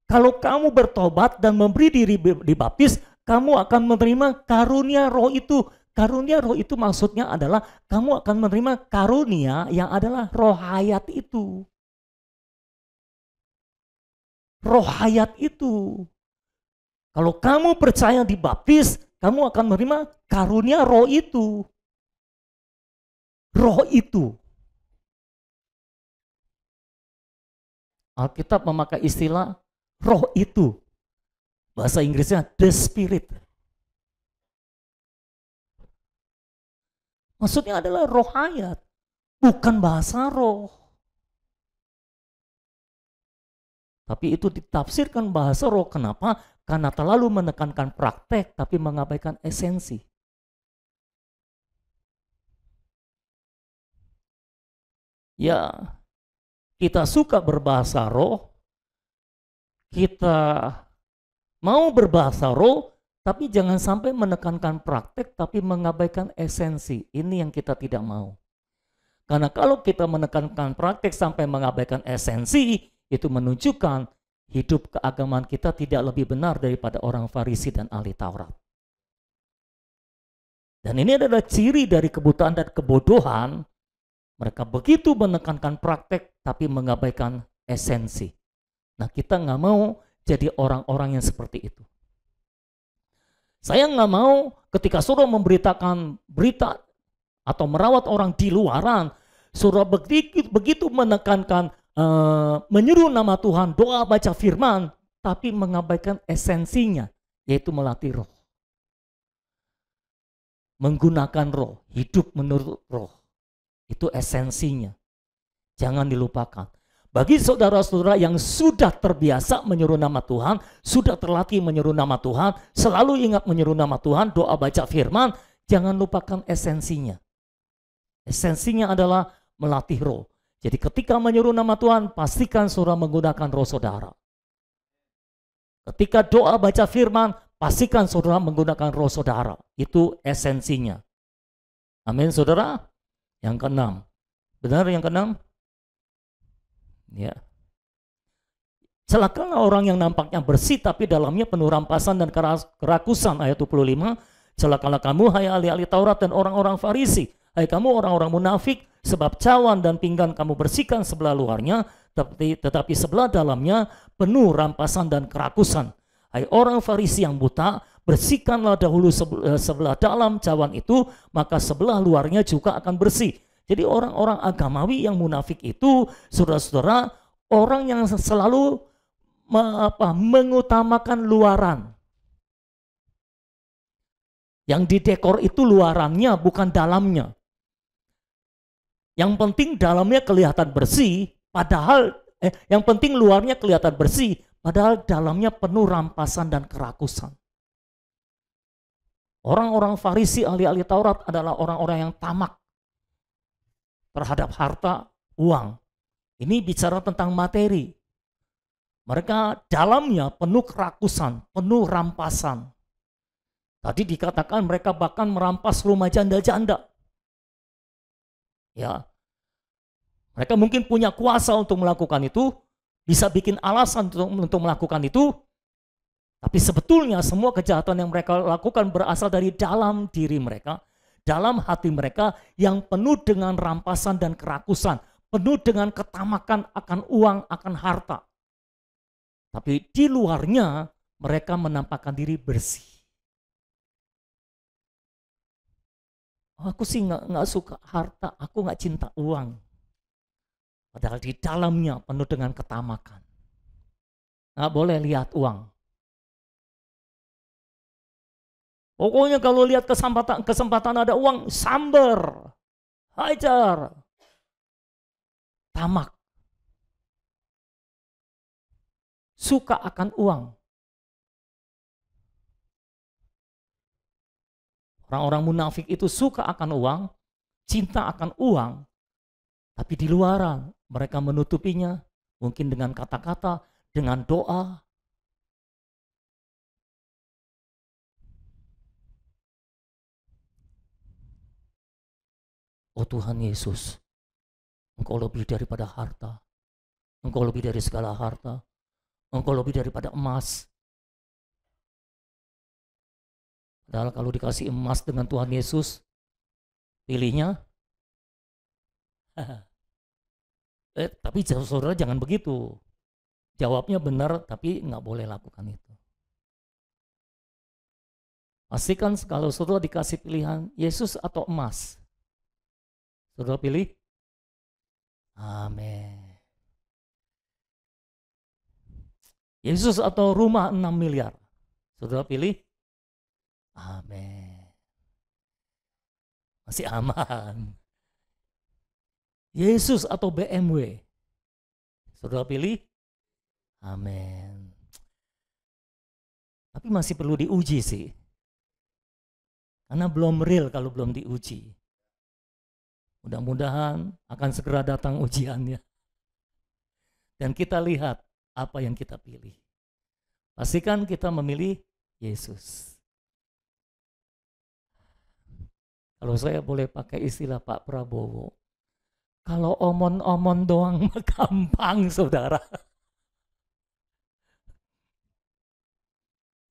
Kalau kamu bertobat dan memberi diri dibaptis, kamu akan menerima karunia roh itu. Karunia roh itu maksudnya adalah kamu akan menerima karunia yang adalah roh hayat itu. Roh hayat itu. Kalau kamu percaya dibaptis, kamu akan menerima karunia roh itu. Roh itu. Alkitab memakai istilah roh itu. Bahasa Inggrisnya the spirit. Maksudnya adalah roh hayat, bukan bahasa roh. Tapi itu ditafsirkan bahasa roh. Kenapa? Karena terlalu menekankan praktek tapi mengabaikan esensi. Ya, kita suka berbahasa roh, kita mau berbahasa roh, tapi jangan sampai menekankan praktek tapi mengabaikan esensi. Ini yang kita tidak mau. Karena kalau kita menekankan praktek sampai mengabaikan esensi, itu menunjukkan hidup keagamaan kita tidak lebih benar daripada orang Farisi dan ahli Taurat. Dan ini adalah ciri dari kebutaan dan kebodohan. Mereka begitu menekankan praktek tapi mengabaikan esensi. Nah, kita nggak mau jadi orang-orang yang seperti itu. Saya nggak mau ketika saudara memberitakan berita atau merawat orang di luaran, saudara begitu menekankan menyuruh nama Tuhan, doa, baca firman, tapi mengabaikan esensinya, yaitu melatih roh. Menggunakan roh, hidup menurut roh. Itu esensinya. Jangan dilupakan. Bagi saudara-saudara yang sudah terbiasa menyuruh nama Tuhan, sudah terlatih menyuruh nama Tuhan, selalu ingat menyuruh nama Tuhan, doa, baca firman, jangan lupakan esensinya. Esensinya adalah melatih roh. Jadi ketika menyuruh nama Tuhan, pastikan saudara menggunakan roh saudara. Ketika doa baca firman, pastikan saudara menggunakan roh saudara. Itu esensinya. Amin, saudara. Yang keenam. Benar yang keenam? Ya. Celakalah orang yang nampaknya bersih tapi dalamnya penuh rampasan dan kerakusan. Ayat 25. Celakalah kamu, hai ahli-ahli Taurat dan orang-orang Farisi. Hai kamu orang-orang munafik, sebab cawan dan pinggan kamu bersihkan sebelah luarnya, tetapi sebelah dalamnya penuh rampasan dan kerakusan. Hai orang Farisi yang buta, bersihkanlah dahulu sebelah dalam cawan itu, maka sebelah luarnya juga akan bersih. Jadi orang-orang agamawi yang munafik itu, saudara-saudara, orang yang selalu mengutamakan luaran. Yang didekor itu luarannya, bukan dalamnya. Yang penting dalamnya kelihatan bersih, padahal yang penting luarnya kelihatan bersih, padahal dalamnya penuh rampasan dan kerakusan. Orang-orang Farisi, ahli-ahli Taurat adalah orang-orang yang tamak terhadap harta, uang. Ini bicara tentang materi. Mereka dalamnya penuh kerakusan, penuh rampasan. Tadi dikatakan mereka bahkan merampas rumah janda-janda. Ya, mereka mungkin punya kuasa untuk melakukan itu, bisa bikin alasan untuk melakukan itu, tapi sebetulnya semua kejahatan yang mereka lakukan berasal dari dalam diri mereka, dalam hati mereka yang penuh dengan rampasan dan kerakusan, penuh dengan ketamakan akan uang, akan harta. Tapi di luarnya mereka menampakkan diri bersih. Aku sih nggak suka harta, aku nggak cinta uang. Padahal di dalamnya penuh dengan ketamakan. Nggak boleh lihat uang. Pokoknya kalau lihat kesempatan ada uang, sambar, hajar, tamak. Suka akan uang. Orang-orang munafik itu suka akan uang, cinta akan uang, tapi di luaran mereka menutupinya mungkin dengan kata-kata, dengan doa. Oh Tuhan Yesus, Engkau lebih daripada harta, Engkau lebih dari segala harta, Engkau lebih daripada emas. Padahal kalau dikasih emas dengan Tuhan Yesus, pilihnya. Tapi saudara jangan begitu. Jawabnya benar, tapi nggak boleh lakukan itu. Pastikan kalau saudara dikasih pilihan Yesus atau emas, saudara pilih. Amin. Yesus atau rumah 6 miliar, saudara pilih. Amin. Masih aman. Yesus atau BMW, saudara pilih. Amin. Tapi masih perlu diuji sih. Karena belum real kalau belum diuji. Mudah-mudahan akan segera datang ujiannya. Dan kita lihat apa yang kita pilih. Pastikan kita memilih Yesus. Kalau saya boleh pakai istilah Pak Prabowo, kalau omon-omon doang gampang, saudara.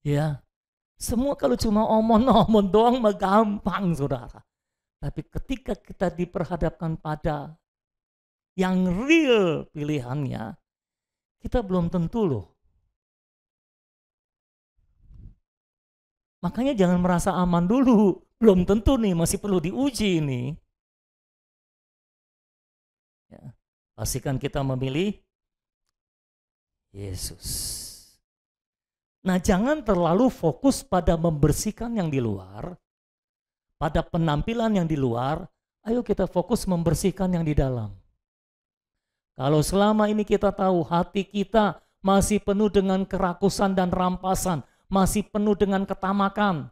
Ya, semua kalau cuma omon-omon doang mah gampang, saudara. Tapi ketika kita diperhadapkan pada yang real pilihannya, kita belum tentu loh. Makanya jangan merasa aman dulu, belum tentu nih, masih perlu diuji nih. Ya, pastikan kita memilih Yesus. Nah, jangan terlalu fokus pada membersihkan yang di luar, pada penampilan yang di luar. Ayo kita fokus membersihkan yang di dalam. Kalau selama ini kita tahu hati kita masih penuh dengan kerakusan dan rampasan, masih penuh dengan ketamakan,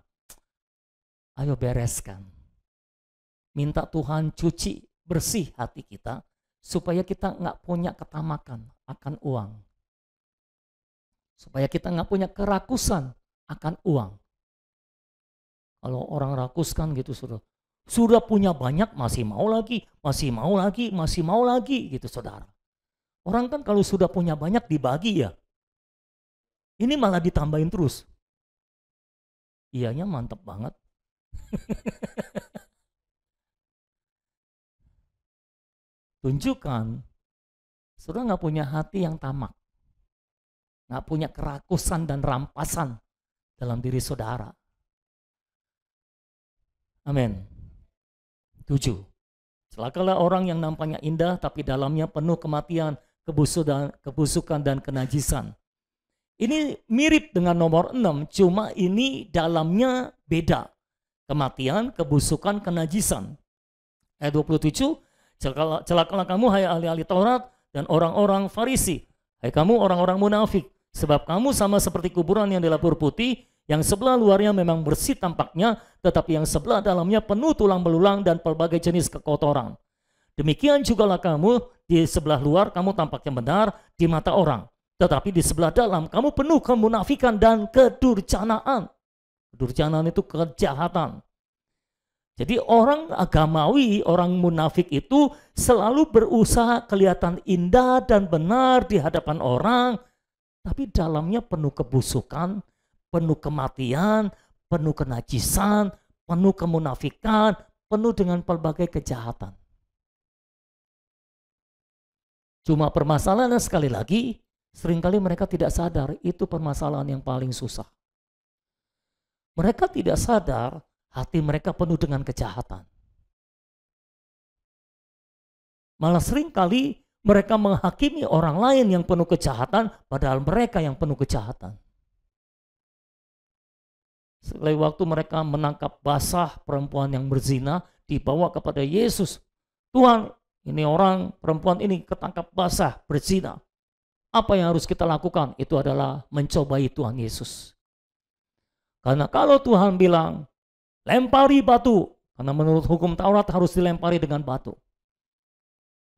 ayo bereskan. Minta Tuhan cuci bersih hati kita, supaya kita nggak punya ketamakan akan uang. Supaya kita nggak punya kerakusan akan uang. Kalau orang rakus kan gitu, sudah punya banyak masih mau lagi, masih mau lagi, masih mau lagi gitu, saudara. Orang kan kalau sudah punya banyak dibagi ya. Ini malah ditambahin terus. Iyanya mantap banget. Tunjukkan, saudara nggak punya hati yang tamak. Nggak punya kerakusan dan rampasan dalam diri saudara. Amin. 7. Celakalah orang yang nampaknya indah tapi dalamnya penuh kematian, kebusukan dan kenajisan. Ini mirip dengan nomor 6, cuma ini dalamnya beda. Kematian, kebusukan, kenajisan. Ayat 27, celakalah kamu hai ahli-ahli Taurat dan orang-orang Farisi. Hai kamu orang-orang munafik, sebab kamu sama seperti kuburan yang dilapur putih, yang sebelah luarnya memang bersih tampaknya, tetapi yang sebelah dalamnya penuh tulang belulang dan pelbagai jenis kekotoran. Demikian jugalah kamu, di sebelah luar kamu tampaknya benar di mata orang, Tetapi di sebelah dalam kamu penuh kemunafikan dan kedurjanaan. Kedurjanaan itu kejahatan. Jadi orang agamawi, orang munafik itu selalu berusaha kelihatan indah dan benar di hadapan orang, tapi dalamnya penuh kebusukan, penuh kematian, penuh kenajisan, penuh kemunafikan, penuh dengan pelbagai kejahatan. Cuma permasalahannya sekali lagi, seringkali mereka tidak sadar itu permasalahan yang paling susah. Mereka tidak sadar hati mereka penuh dengan kejahatan. Malah seringkali mereka menghakimi orang lain yang penuh kejahatan, padahal mereka yang penuh kejahatan. Sekali waktu mereka menangkap basah perempuan yang berzina, dibawa kepada Yesus. Tuhan, ini orang, perempuan ini ketangkap basah berzina. Apa yang harus kita lakukan? Itu adalah mencobai Tuhan Yesus. Karena kalau Tuhan bilang, lempari batu, karena menurut hukum Taurat harus dilempari dengan batu.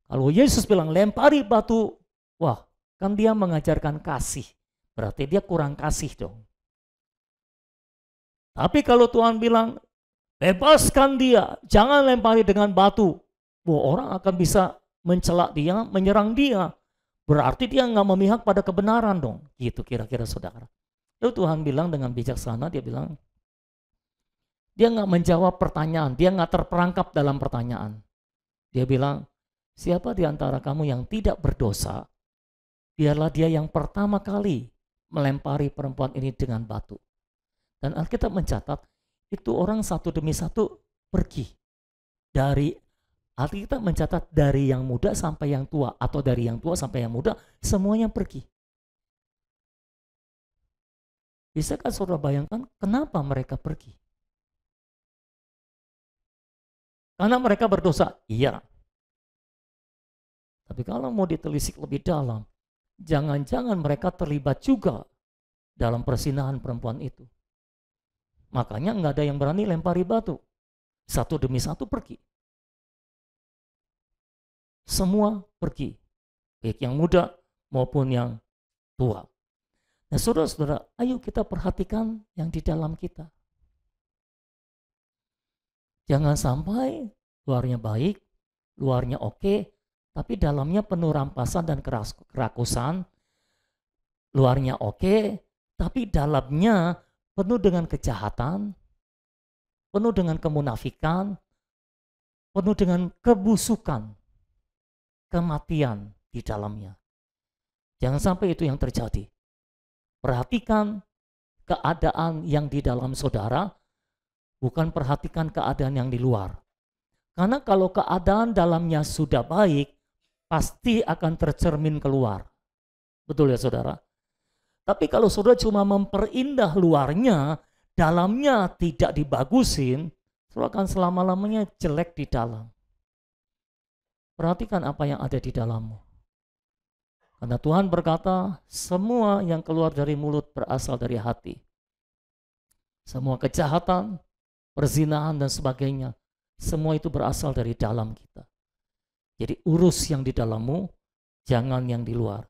Kalau Yesus bilang lempari batu, wah, kan dia mengajarkan kasih. Berarti dia kurang kasih dong. Tapi kalau Tuhan bilang, bebaskan dia, jangan lempari dengan batu. Wah, orang akan bisa mencela dia, menyerang dia. Berarti dia nggak memihak pada kebenaran dong. Gitu kira-kira saudara. Lalu Tuhan bilang dengan bijaksana, dia bilang, dia nggak menjawab pertanyaan, dia nggak terperangkap dalam pertanyaan. Dia bilang, siapa di antara kamu yang tidak berdosa, biarlah dia yang pertama kali melempari perempuan ini dengan batu. Dan Alkitab mencatat, itu orang satu demi satu pergi. Alkitab mencatat dari yang muda sampai yang tua, atau dari yang tua sampai yang muda, semuanya pergi. Bisakah saudara bayangkan kenapa mereka pergi? Karena mereka berdosa, iya. Tapi kalau mau ditelisik lebih dalam, jangan-jangan mereka terlibat juga dalam persinahan perempuan itu. Makanya nggak ada yang berani lempari batu. Satu demi satu pergi. Semua pergi. Baik yang muda maupun yang tua. Nah saudara-saudara, ayo kita perhatikan yang di dalam kita. Jangan sampai luarnya baik, luarnya oke, tapi dalamnya penuh rampasan dan kerakusan. Luarnya oke, tapi dalamnya penuh dengan kejahatan, penuh dengan kemunafikan, penuh dengan kebusukan, kematian di dalamnya. Jangan sampai itu yang terjadi. Perhatikan keadaan yang di dalam saudara, bukan perhatikan keadaan yang di luar. Karena kalau keadaan dalamnya sudah baik, pasti akan tercermin keluar. Betul ya saudara? Tapi kalau saudara cuma memperindah luarnya, dalamnya tidak dibagusin, saudara akan selama-lamanya jelek di dalam. Perhatikan apa yang ada di dalammu. Karena Tuhan berkata, semua yang keluar dari mulut berasal dari hati. Semua kejahatan, perzinahan dan sebagainya, semua itu berasal dari dalam kita. Jadi urus yang di dalammu, jangan yang di luar.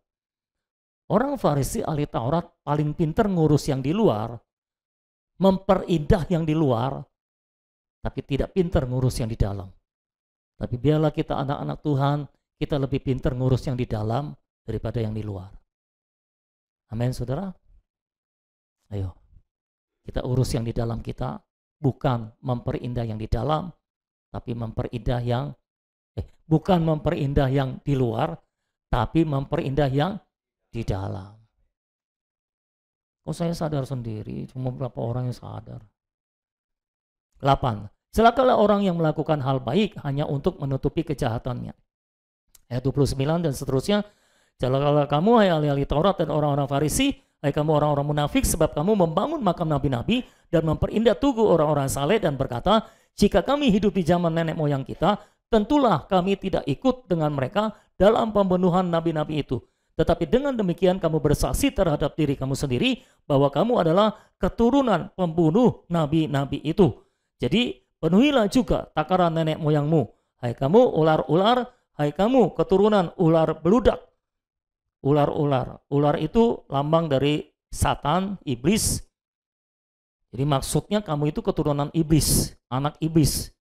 Orang Farisi ahli Taurat paling pintar ngurus yang di luar, memperindah yang di luar, tapi tidak pintar ngurus yang di dalam. Tapi biarlah kita anak-anak Tuhan, kita lebih pintar ngurus yang di dalam daripada yang di luar. Amin saudara. Ayo, kita urus yang di dalam kita, bukan memperindah yang di dalam, tapi memperindah yang bukan memperindah yang di luar, tapi memperindah yang di dalam. Kok saya sadar sendiri, cuma beberapa orang yang sadar. 8. Celakalah orang yang melakukan hal baik hanya untuk menutupi kejahatannya. Ayat 29 dan seterusnya. Celakalah kamu, hai ahli-ahli Taurat dan orang-orang Farisi, hai kamu orang-orang munafik, sebab kamu membangun makam nabi-nabi dan memperindah tugu orang-orang saleh dan berkata, jika kami hidup di zaman nenek moyang kita, tentulah kami tidak ikut dengan mereka dalam pembunuhan nabi-nabi itu. Tetapi dengan demikian kamu bersaksi terhadap diri kamu sendiri bahwa kamu adalah keturunan pembunuh nabi-nabi itu. Jadi penuhilah juga takaran nenek moyangmu. Hai kamu ular-ular, hai kamu keturunan ular beludak. ular-ular. Ular itu lambang dari Satan, iblis. Jadi maksudnya kamu itu keturunan iblis, anak iblis.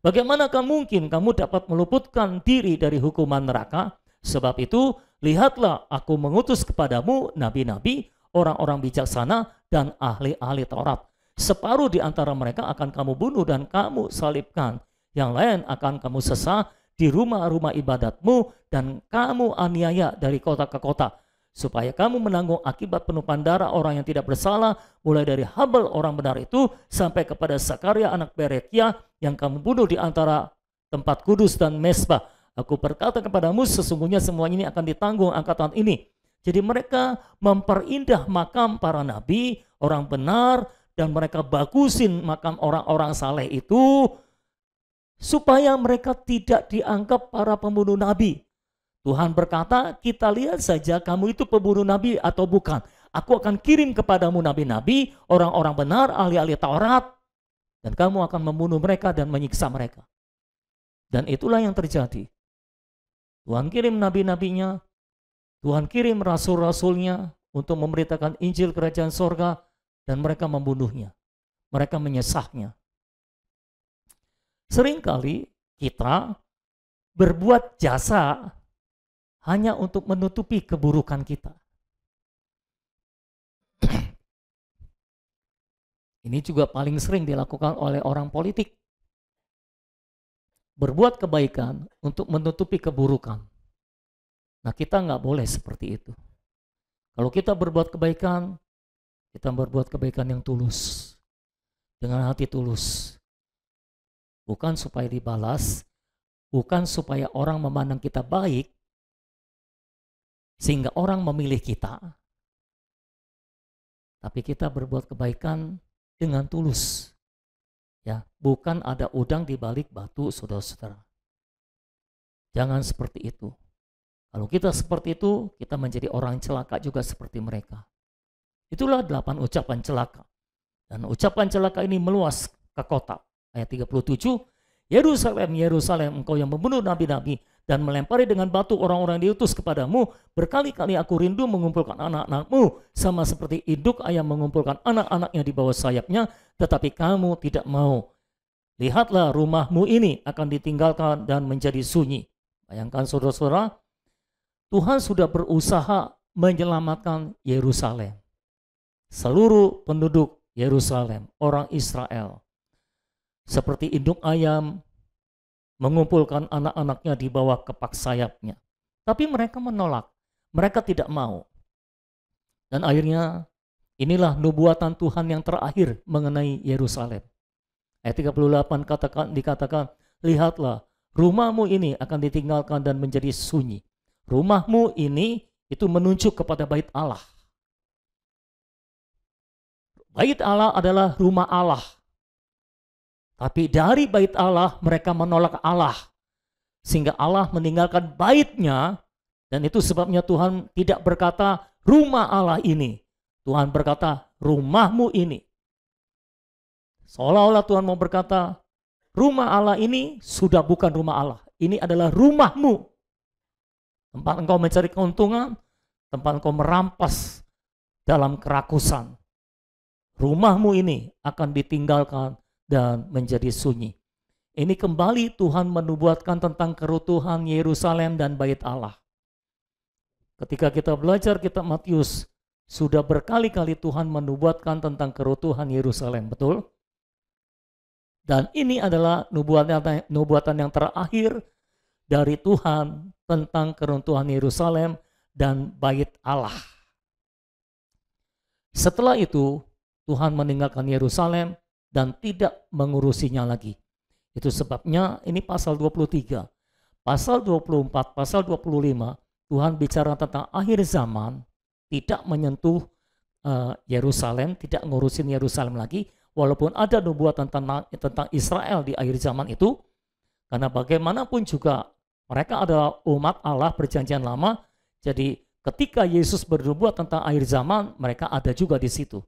Bagaimanakah mungkin kamu dapat meluputkan diri dari hukuman neraka? Sebab itu, lihatlah aku mengutus kepadamu nabi-nabi, orang-orang bijaksana, dan ahli-ahli Taurat. Separuh di antara mereka akan kamu bunuh dan kamu salibkan. Yang lain akan kamu sesah di rumah-rumah ibadatmu dan kamu aniaya dari kota ke kota. Supaya kamu menanggung akibat penumpahan darah orang yang tidak bersalah, mulai dari Habel orang benar itu sampai kepada Sakaria anak Berekia yang kamu bunuh di antara tempat kudus dan mesbah. Aku berkata kepadamu, sesungguhnya semua ini akan ditanggung angkatan ini. Jadi mereka memperindah makam para nabi, orang benar, dan mereka bagusin makam orang-orang saleh itu supaya mereka tidak dianggap para pembunuh nabi. Tuhan berkata, kita lihat saja kamu itu pembunuh nabi atau bukan. Aku akan kirim kepadamu nabi-nabi, orang-orang benar, ahli-ahli Taurat, dan kamu akan membunuh mereka dan menyiksa mereka. Dan itulah yang terjadi. Tuhan kirim nabi-nabinya, Tuhan kirim rasul-rasulnya untuk memberitakan Injil Kerajaan Sorga, dan mereka membunuhnya. Mereka menyesahnya. Seringkali kita berbuat jasa hanya untuk menutupi keburukan kita. Ini juga paling sering dilakukan oleh orang politik. Berbuat kebaikan untuk menutupi keburukan. Nah, kita nggak boleh seperti itu. Kalau kita berbuat kebaikan, kita berbuat kebaikan yang tulus. Dengan hati tulus. Bukan supaya dibalas, bukan supaya orang memandang kita baik, sehingga orang memilih kita. Tapi kita berbuat kebaikan dengan tulus. Ya, bukan ada udang di balik batu, saudara-saudara. Jangan seperti itu. Kalau kita seperti itu, kita menjadi orang celaka juga seperti mereka. Itulah 8 ucapan celaka. Dan ucapan celaka ini meluas ke kota. Ayat 37, Yerusalem, Yerusalem, engkau yang membunuh nabi-nabi dan melempari dengan batu orang-orang yang diutus kepadamu. Berkali-kali aku rindu mengumpulkan anak-anakmu, sama seperti induk ayam mengumpulkan anak-anaknya di bawah sayapnya, tetapi kamu tidak mau. Lihatlah, rumahmu ini akan ditinggalkan dan menjadi sunyi. Bayangkan saudara-saudara, Tuhan sudah berusaha menyelamatkan Yerusalem. Seluruh penduduk Yerusalem, orang Israel, seperti induk ayam mengumpulkan anak-anaknya di bawah kepak sayapnya. Tapi mereka menolak, mereka tidak mau. Dan akhirnya inilah nubuatan Tuhan yang terakhir mengenai Yerusalem. Ayat 38 dikatakan, lihatlah, rumahmu ini akan ditinggalkan dan menjadi sunyi. Rumahmu ini itu menunjuk kepada bait Allah. Bait Allah adalah rumah Allah. Tapi dari bait Allah mereka menolak Allah. Sehingga Allah meninggalkan baitnya. Dan itu sebabnya Tuhan tidak berkata rumah Allah ini. Tuhan berkata rumahmu ini. Seolah-olah Tuhan mau berkata rumah Allah ini sudah bukan rumah Allah. Ini adalah rumahmu. Tempat engkau mencari keuntungan. Tempat engkau merampas dalam kerakusan. Rumahmu ini akan ditinggalkan dan menjadi sunyi. Ini kembali Tuhan menubuatkan tentang kerutuhan Yerusalem dan bait Allah. Ketika kita belajar kitab Matius, sudah berkali-kali Tuhan menubuatkan tentang kerutuhan Yerusalem, betul? Dan ini adalah nubuatan yang terakhir dari Tuhan tentang keruntuhan Yerusalem dan bait Allah. Setelah itu, Tuhan meninggalkan Yerusalem dan tidak mengurusinya lagi. Itu sebabnya ini pasal 23. Pasal 24, pasal 25, Tuhan bicara tentang akhir zaman, tidak menyentuh Yerusalem, tidak ngurusin Yerusalem lagi, walaupun ada nubuatan tentang Israel di akhir zaman itu, karena bagaimanapun juga mereka adalah umat Allah perjanjian lama, jadi ketika Yesus bernubuat tentang akhir zaman, mereka ada juga di situ.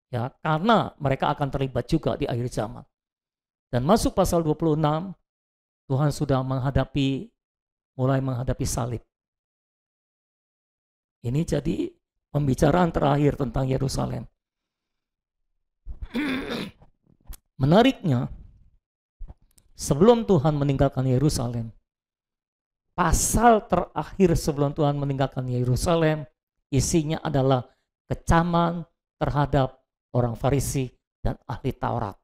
Ya, karena mereka akan terlibat juga di akhir zaman. Dan masuk pasal 26, Tuhan sudah mulai menghadapi salib. Ini jadi pembicaraan terakhir tentang Yerusalem. Menariknya, sebelum Tuhan meninggalkan Yerusalem, pasal terakhir sebelum Tuhan meninggalkan Yerusalem, isinya adalah kecaman terhadap orang Farisi dan ahli Taurat.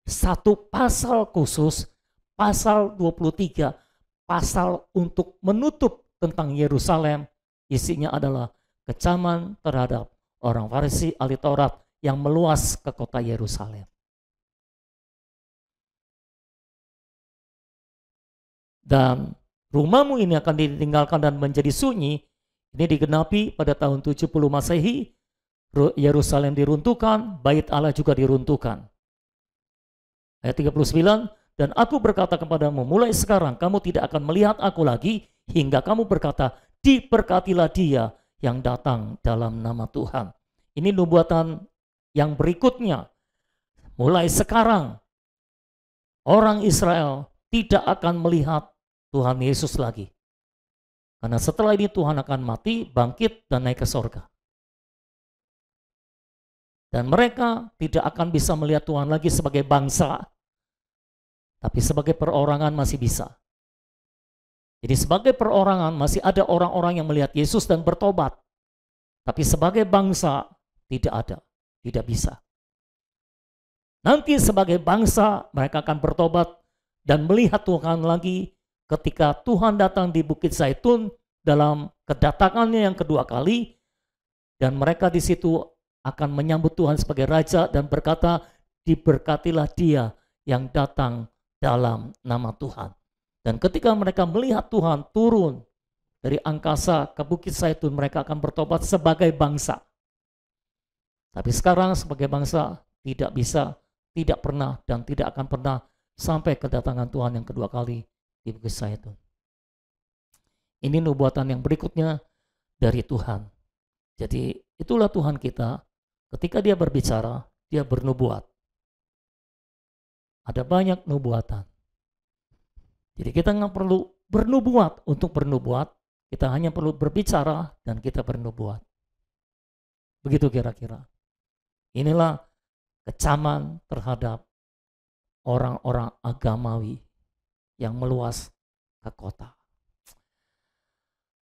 Satu pasal khusus, pasal 23, pasal untuk menutup tentang Yerusalem, isinya adalah kecaman terhadap orang Farisi, ahli Taurat yang meluas ke kota Yerusalem. Dan rumahmu ini akan ditinggalkan dan menjadi sunyi. Ini digenapi pada tahun 70 Masehi. Yerusalem diruntuhkan, bait Allah juga diruntuhkan. Ayat 39, dan aku berkata kepadamu, mulai sekarang kamu tidak akan melihat aku lagi, hingga kamu berkata, diberkatilah dia yang datang dalam nama Tuhan. Ini nubuatan yang berikutnya. Mulai sekarang, orang Israel tidak akan melihat Tuhan Yesus lagi. Karena setelah ini Tuhan akan mati, bangkit, dan naik ke sorga. Dan mereka tidak akan bisa melihat Tuhan lagi sebagai bangsa, tapi sebagai perorangan masih bisa. Jadi sebagai perorangan masih ada orang-orang yang melihat Yesus dan bertobat. Tapi sebagai bangsa tidak ada, tidak bisa. Nanti sebagai bangsa mereka akan bertobat dan melihat Tuhan lagi ketika Tuhan datang di Bukit Zaitun dalam kedatangannya yang kedua kali, dan mereka di situ akan menyambut Tuhan sebagai Raja dan berkata, diberkatilah dia yang datang dalam nama Tuhan. Dan ketika mereka melihat Tuhan turun dari angkasa ke Bukit Zaitun, mereka akan bertobat sebagai bangsa. Tapi sekarang sebagai bangsa tidak bisa, tidak pernah, dan tidak akan pernah sampai kedatangan Tuhan yang kedua kali di Bukit Zaitun. Ini nubuatan yang berikutnya dari Tuhan. Jadi itulah Tuhan kita. Ketika dia berbicara, dia bernubuat. Ada banyak nubuatan. Jadi kita nggak perlu bernubuat untuk bernubuat. Kita hanya perlu berbicara dan kita bernubuat. Begitu kira-kira. Inilah kecaman terhadap orang-orang agamawi yang meluas ke kota.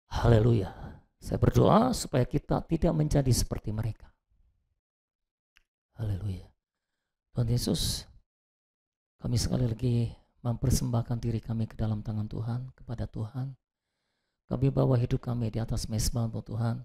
Haleluya. Saya berdoa supaya kita tidak menjadi seperti mereka. Haleluya. Tuhan Yesus, kami sekali lagi mempersembahkan diri kami ke dalam tangan Tuhan, kepada Tuhan. Kami bawa hidup kami di atas mezbah untuk Tuhan.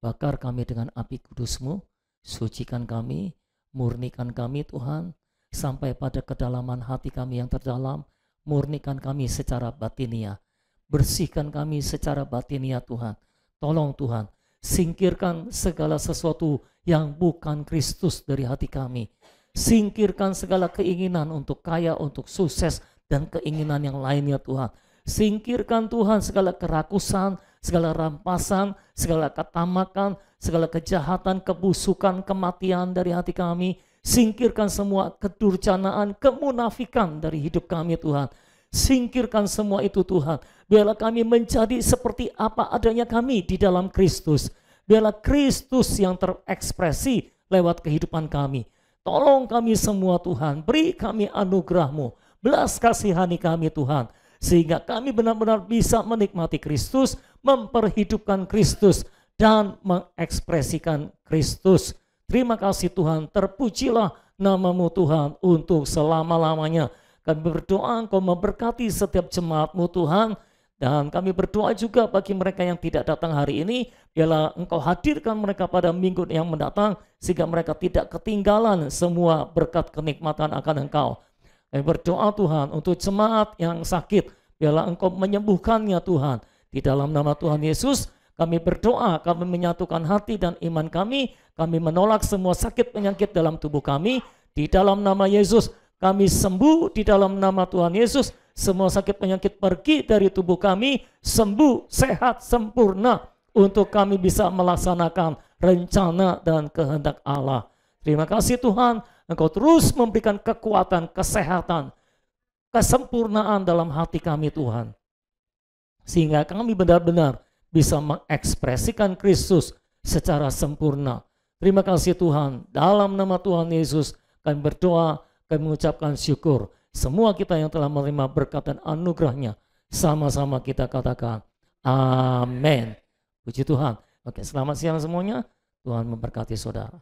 Bakar kami dengan api kudus-Mu, sucikan kami, murnikan kami Tuhan, sampai pada kedalaman hati kami yang terdalam, murnikan kami secara batinia. Bersihkan kami secara batinia Tuhan. Tolong Tuhan, singkirkan segala sesuatu yang bukan Kristus dari hati kami. Singkirkan segala keinginan untuk kaya, untuk sukses, dan keinginan yang lainnya Tuhan. Singkirkan Tuhan segala kerakusan, segala rampasan, segala ketamakan, segala kejahatan, kebusukan, kematian dari hati kami. Singkirkan semua kedurjanaan, kemunafikan dari hidup kami Tuhan. Singkirkan semua itu Tuhan. Biarlah kami menjadi seperti apa adanya kami di dalam Kristus. Biarlah Kristus yang terekspresi lewat kehidupan kami. Tolong kami semua Tuhan, beri kami anugerah-Mu, belas kasihani kami Tuhan, sehingga kami benar-benar bisa menikmati Kristus, memperhidupkan Kristus, dan mengekspresikan Kristus. Terima kasih Tuhan, terpujilah nama-Mu Tuhan untuk selama-lamanya. Kami berdoa Engkau memberkati setiap jemaat-Mu Tuhan, dan kami berdoa juga bagi mereka yang tidak datang hari ini, biarlah Engkau hadirkan mereka pada minggu yang mendatang, sehingga mereka tidak ketinggalan semua berkat kenikmatan akan Engkau. Kami berdoa Tuhan untuk jemaat yang sakit, biarlah Engkau menyembuhkannya Tuhan. Di dalam nama Tuhan Yesus, kami berdoa, kami menyatukan hati dan iman kami menolak semua sakit penyakit dalam tubuh kami. Di dalam nama Yesus, kami sembuh di dalam nama Tuhan Yesus. Semua sakit penyakit pergi dari tubuh kami, sembuh, sehat, sempurna, untuk kami bisa melaksanakan rencana dan kehendak Allah. Terima kasih Tuhan, Engkau terus memberikan kekuatan, kesehatan, kesempurnaan dalam hati kami Tuhan. Sehingga kami benar-benar bisa mengekspresikan Kristus secara sempurna. Terima kasih Tuhan, dalam nama Tuhan Yesus kami berdoa, kami mengucapkan syukur. Semua kita yang telah menerima berkat dan anugerahnya, sama-sama kita katakan amin. Puji Tuhan. Oke, selamat siang semuanya. Tuhan memberkati saudara.